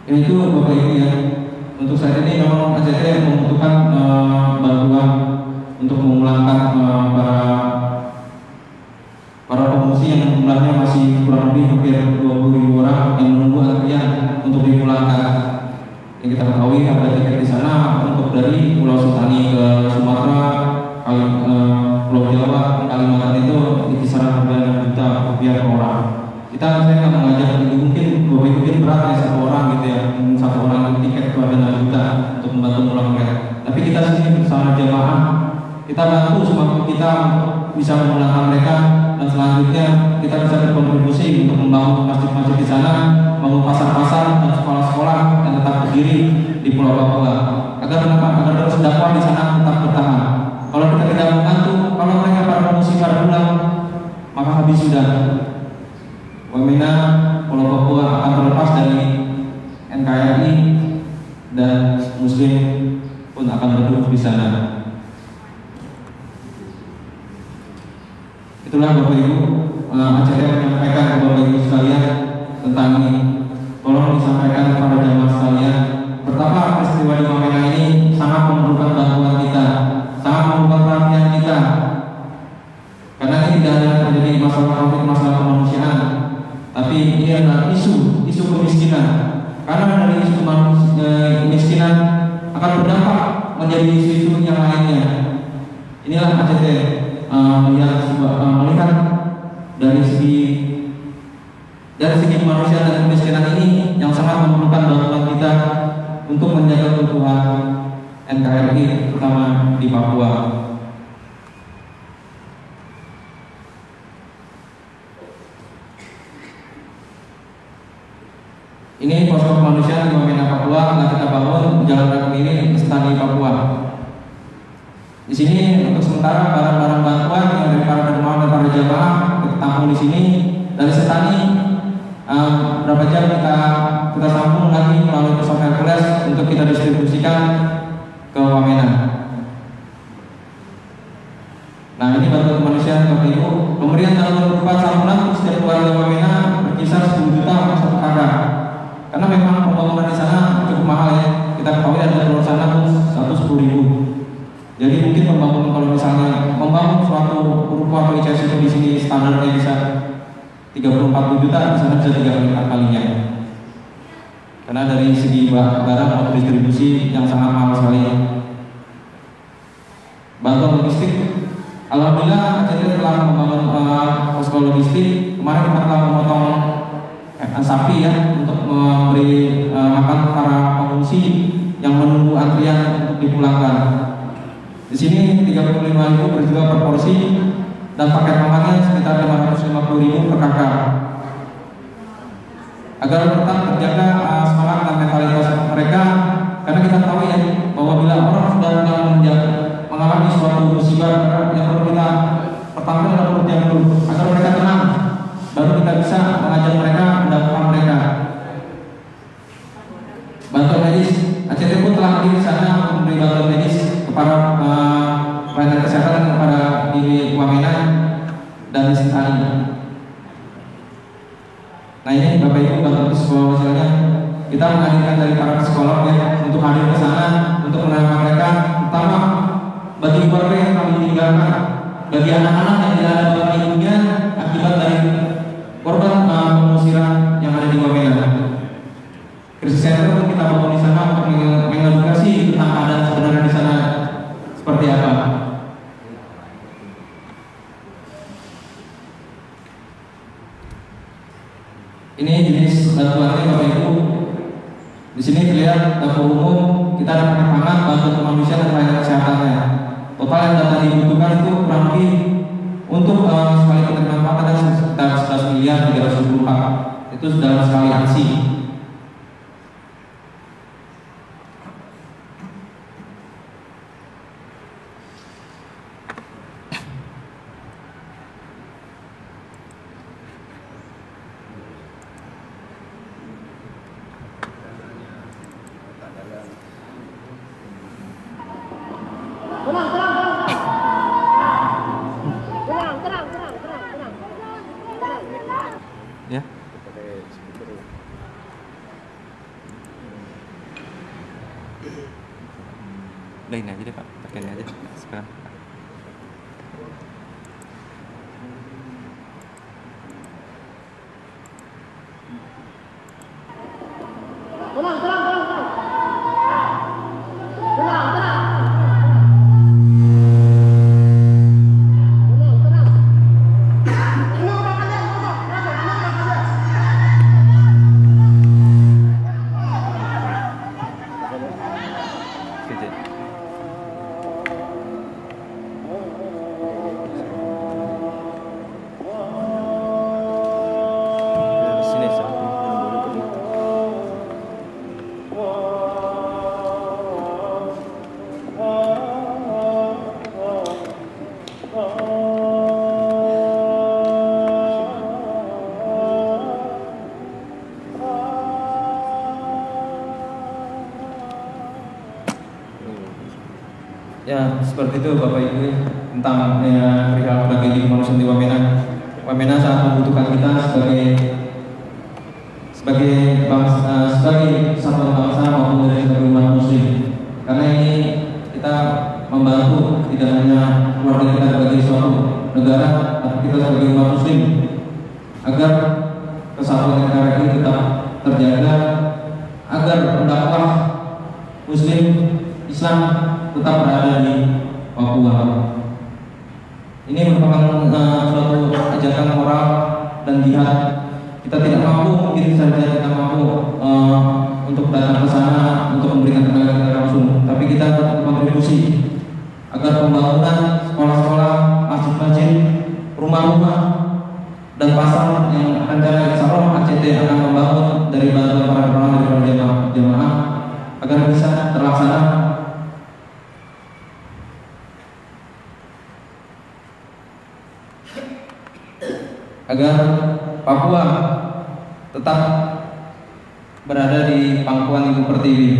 Itu Bapak Ibu ya, untuk saat ini memang ACT membutuhkan bantuan untuk memulangkan para pengungsi yang jumlahnya masih kurang lebih hampir 20.000 orang yang menunggu antrian untuk dipulangkan. Yang kita ketahui ada tiket di sana untuk dari Pulau Sentani ke Sumatera, Pulau Jawa, Kalimantan itu di kisaran harga 6 juta rupiah per orang. Saya nggak mengajak itu, mungkin berat ya satu orang gitu ya, satu orang tiket itu ada 6 juta untuk membantu pulang mereka. Tapi kita sini bersama jamaah, kita bantu semampu kita untuk bisa memulangkan mereka, dan selanjutnya kita bisa berkontribusi untuk membangun masjid-masjid di sana, membangun pasar-pasar dan sekolah-sekolah yang tetap berdiri di Pulau Papua, agar terus dakwah di sana tetap bertahan. Kalau kita tidak membantu, kalau mereka para pengungsi pada pulang, maka habis sudah. Wamena Pulau Papua akan terlepas dari NKRI dan Muslim pun akan berduduk di sana. Itulah Bapak Ibu, ACT menyampaikan kepada Bapak Ibu sekalian tentang ini. Tolong disampaikan kepada jamaah sekalian betapa peristiwa di Wamena ini sangat memerlukan bantuan kita, sangat memerlukan perhatian kita. Karena ini tidak hanya terjadi masalah konflik, masalah kemanusiaan, tapi ini adalah isu kemiskinan. Karena dari isu kemiskinan akan berdampak menjadi isu-isu yang lainnya. Inilah ACT melihat dari segi kemanusiaan dan kemiskinan ini yang sangat memerlukan bantuan kita untuk menjaga keutuhan NKRI terutama di Papua. Ini posko kemanusiaan di Wamena Papua telah kita bangun di Jalan Kaki ini Sentani Papua. Di sini untuk sementara barang-barang bantuan yang dari para dermawan dan para jamaah kita tampung di sini dari Sentani. Berapa jam kita sambung lagi melalui pesawat Hercules untuk kita distribusikan ke Wamena. Nah, ini bantuan kemanusiaan Bapak Ibu. Pemberian dalam berupa santunan untuk setiap keluarga Wamena berkisar 10 juta untuk satu kakak. Karena memang pembangunan di sana cukup mahal ya. Kita ketahui ada di luar sana pun 110.000. Jadi mungkin membangun, kalau misalnya membangun suatu ruko atau ICS itu di sini standarnya bisa 34 juta, di sana bisa 3 kalinya. Karena dari segi barang atau distribusi yang sangat mahal sekali. Bantuan logistik, alhamdulillah ACT telah membangun posko logistik. Kemarin kita telah memotong sapi ya untuk memberi makan para pengungsi yang menunggu antrian untuk dipulangkan. Di sini 35.000 berjual per porsi dan paket makannya sekitar 550.000 per kakak. Agar tetap terjaga semangat dan mentalitas mereka, karena kita tahu ya bahwa bila orang sudah mengalami suatu musibah, yang perlu kita pertama adalah perhatian dulu agar mereka tenang, baru kita bisa mengajak mereka, mendapatkan mereka. Bantuan medis, ACT pun telah hadir di sana untuk memberi bantuan medis kepada pelayanan kesehatan kepada di Wamena dan di Sentani. Nah, ini Bapak Ibu bantuan psikolog hasilnya. Kita menghadirkan dari para psikolog ya untuk hadir ke sana untuk menerima mereka, terutama bagi keluarga yang kami tinggalkan, bagi anak-anak yang tidak ada bapak ibunya akibat dari korban pengusiran yang ada di Wamena. Krisis center pun kita bangun di sana untuk mengedukasi tentang keadaan sebenarnya di sana seperti apa. Ini jenis bantuannya Bapak Ibu. Di sini terlihat dapur umum, kita ada paket pangan, bantuan kemanusiaan dan pelayanan kesehatannya. Total yang data dibutuhkan itu kurang lebih untuk sekali penerimaan makan ada sekitar 11.300.000 itu dalam sekali aksi. Ya. Udah ini aja deh Pak, pakai ini aja sekarang. Oke, sini satu. Ya, seperti itu Bapak Ibu tentang perihal tragedi kemanusiaan di Wamena. Wamena sangat membutuhkan kita sebagai bangsa, sebagai satu bangsa maupun dari sebagai umat Muslim. Karena ini kita membantu tidak hanya keluarga kita sebagai suatu negara, tapi kita sebagai umat Muslim agar kesatuan negara ini tetap terjaga, agar pendakwah Muslim Islam tetap berada di Papua. Ini merupakan suatu ajakan moral dan jihad. Kita tidak mampu, mungkin saja kita mampu untuk datang ke sana untuk memberikan tenaga langsung, tapi kita berkontribusi agar pembangunan sekolah-sekolah, masjid-masjid, rumah-rumah dan pasar yang rencana Insyaallah ACT akan membangun dari bantuan para ulama dari jemaah agar bisa terlaksana. Agar Papua tetap berada di pangkuan Ibu Pertiwi.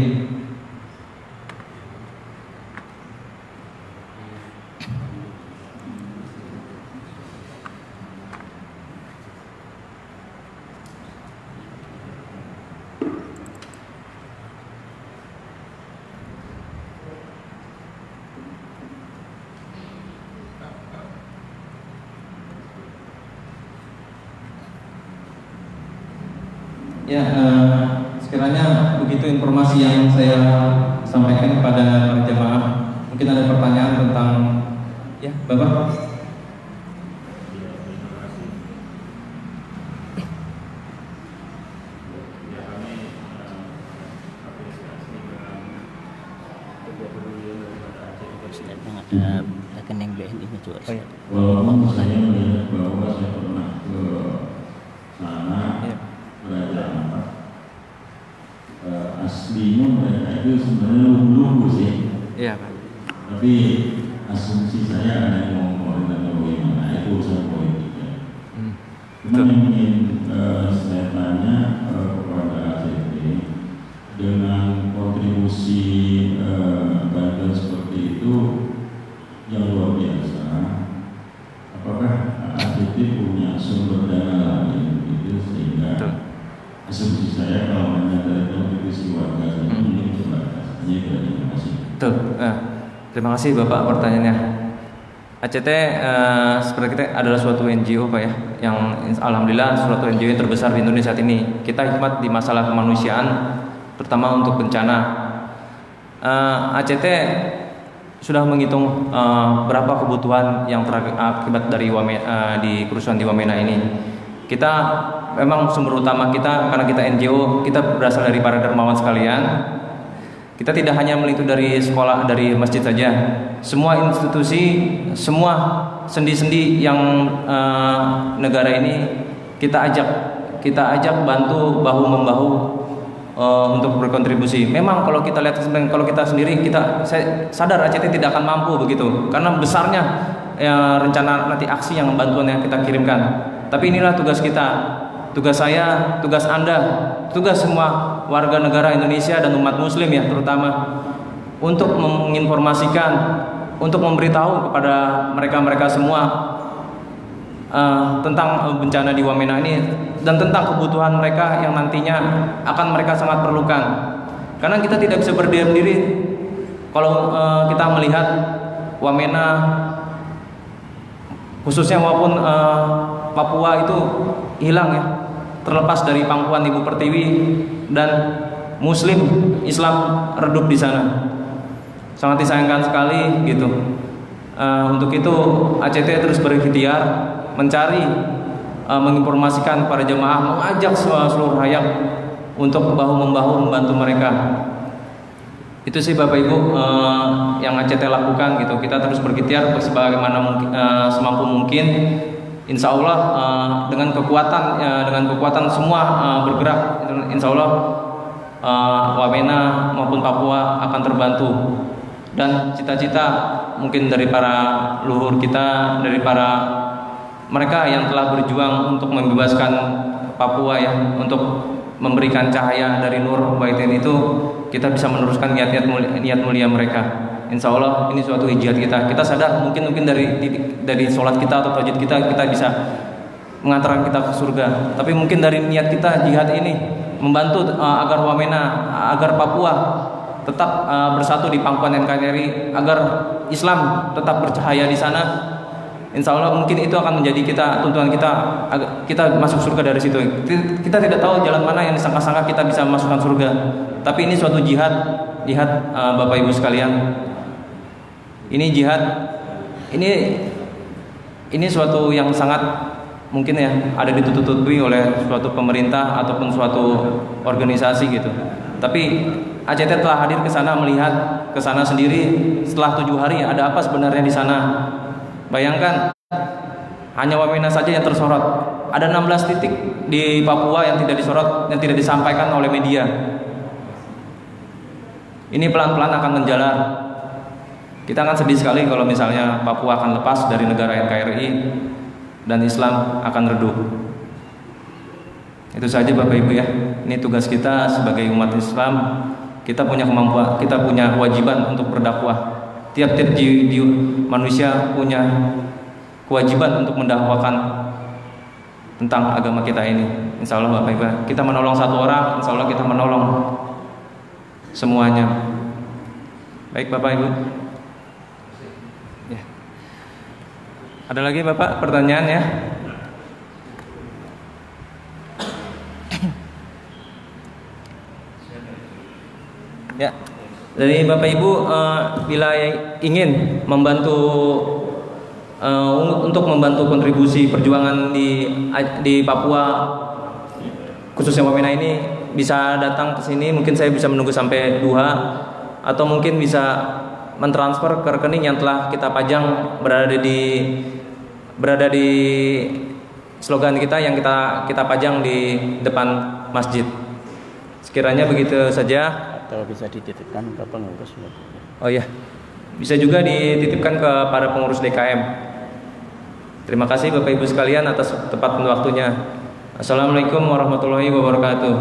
Ya, sekiranya begitu informasi yang saya sampaikan kepada para jemaah. Mungkin ada pertanyaan tentang, ya, Bapak. Ada rekening BNI-nya juga. Oh, iya. Walaupun saya melihat bahwa saya pernah ke sana belajar apa, aslinya mereka itu sebenarnya lugu-lugu sih. Iya Pak. Tapi asumsi saya ada yang ngomong dan bagaimana itu urusan politiknya. Cuma yang ingin saya tanya kepada ACT, dengan kontribusi bantuan seperti itu yang luar biasa, apakah ACT punya sumber dana lain itu sehingga asumsi saya kalau hanya dari kontribusi warga saja ini terbatas. Hanya itu aja. Terima kasih. Betul. Terima kasih Bapak pertanyaannya. ACT seperti kita adalah suatu NGO Pak ya, yang alhamdulillah suatu NGO yang terbesar di Indonesia saat ini. Kita hikmat di masalah kemanusiaan, terutama untuk bencana. ACT sudah menghitung berapa kebutuhan yang akibat dari di kerusuhan di Wamena ini. Kita memang sumber utama kita, karena kita NGO, kita berasal dari para dermawan sekalian. Kita tidak hanya melitu dari sekolah, dari masjid saja. Semua institusi, semua sendi-sendi yang negara ini kita ajak, kita ajak bantu bahu membahu untuk berkontribusi. Memang kalau kita lihat, kalau kita sendiri, saya sadar ACT tidak akan mampu begitu karena besarnya rencana nanti aksi yang bantuan yang kita kirimkan. Tapi inilah tugas kita, tugas saya, tugas Anda, tugas semua warga negara Indonesia dan umat Muslim ya terutama, untuk menginformasikan, untuk memberitahu kepada mereka semua tentang bencana di Wamena ini dan tentang kebutuhan mereka yang nantinya akan mereka sangat perlukan. Karena kita tidak bisa berdiam diri kalau kita melihat Wamena khususnya maupun Papua itu hilang ya, terlepas dari pangkuan Ibu Pertiwi dan Muslim Islam redup di sana. Sangat disayangkan sekali gitu. Untuk itu ACT terus berikhtiar mencari, menginformasikan para jemaah, mengajak seluruh rakyat untuk bahu membahu membantu mereka. Itu sih Bapak Ibu yang ACT lakukan gitu. Kita terus berikhtiar sebagaimana semampu mungkin. Insya Allah dengan kekuatan semua bergerak, Insya Allah Wamena maupun Papua akan terbantu. Dan cita-cita mungkin dari para luhur kita, dari para mereka yang telah berjuang untuk membebaskan Papua ya, untuk memberikan cahaya dari nur baitin itu, kita bisa meneruskan niat mulia mereka. Insya Allah ini suatu ijtihad kita. Kita sadar mungkin dari sholat kita atau tahajud kita bisa mengantarkan kita ke surga. Tapi mungkin dari niat kita jihad ini membantu agar Wamena, agar Papua tetap bersatu di pangkuan NKRI, agar Islam tetap bercahaya di sana. Insya Allah mungkin itu akan menjadi tuntunan kita masuk surga dari situ. Kita tidak tahu jalan mana yang disangka-sangka kita bisa masukkan surga. Tapi ini suatu jihad Bapak Ibu sekalian. Ini jihad, ini suatu yang sangat mungkin ya ada ditutupi oleh suatu pemerintah ataupun suatu organisasi gitu. Tapi ACT telah hadir ke sana, melihat ke sana sendiri setelah 7 hari ada apa sebenarnya di sana. Bayangkan hanya Wamena saja yang tersorot. Ada 16 titik di Papua yang tidak disorot, yang tidak disampaikan oleh media. Ini pelan-pelan akan menjalar. Kita akan sedih sekali kalau misalnya Papua akan lepas dari negara NKRI dan Islam akan redup. Itu saja Bapak Ibu ya. Ini tugas kita sebagai umat Islam. Kita punya kemampuan, kita punya kewajiban untuk berdakwah. Tiap-tiap manusia punya kewajiban untuk mendakwakan tentang agama kita ini. Insya Allah Bapak Ibu, kita menolong satu orang, Insya Allah kita menolong semuanya. Baik Bapak Ibu ya. Ada lagi Bapak pertanyaan ya? Ya, dari Bapak Ibu bila ingin membantu untuk membantu kontribusi perjuangan di Papua khususnya Wamena ini, bisa datang ke sini. Mungkin saya bisa menunggu sampai duha, atau mungkin bisa mentransfer ke rekening yang telah kita pajang berada di slogan kita yang kita pajang di depan masjid. Sekiranya begitu saja. Atau bisa dititipkan ke pengurus. Oh ya, bisa juga dititipkan ke para pengurus DKM. Terima kasih Bapak Ibu sekalian atas tepat waktunya. Assalamualaikum warahmatullahi wabarakatuh.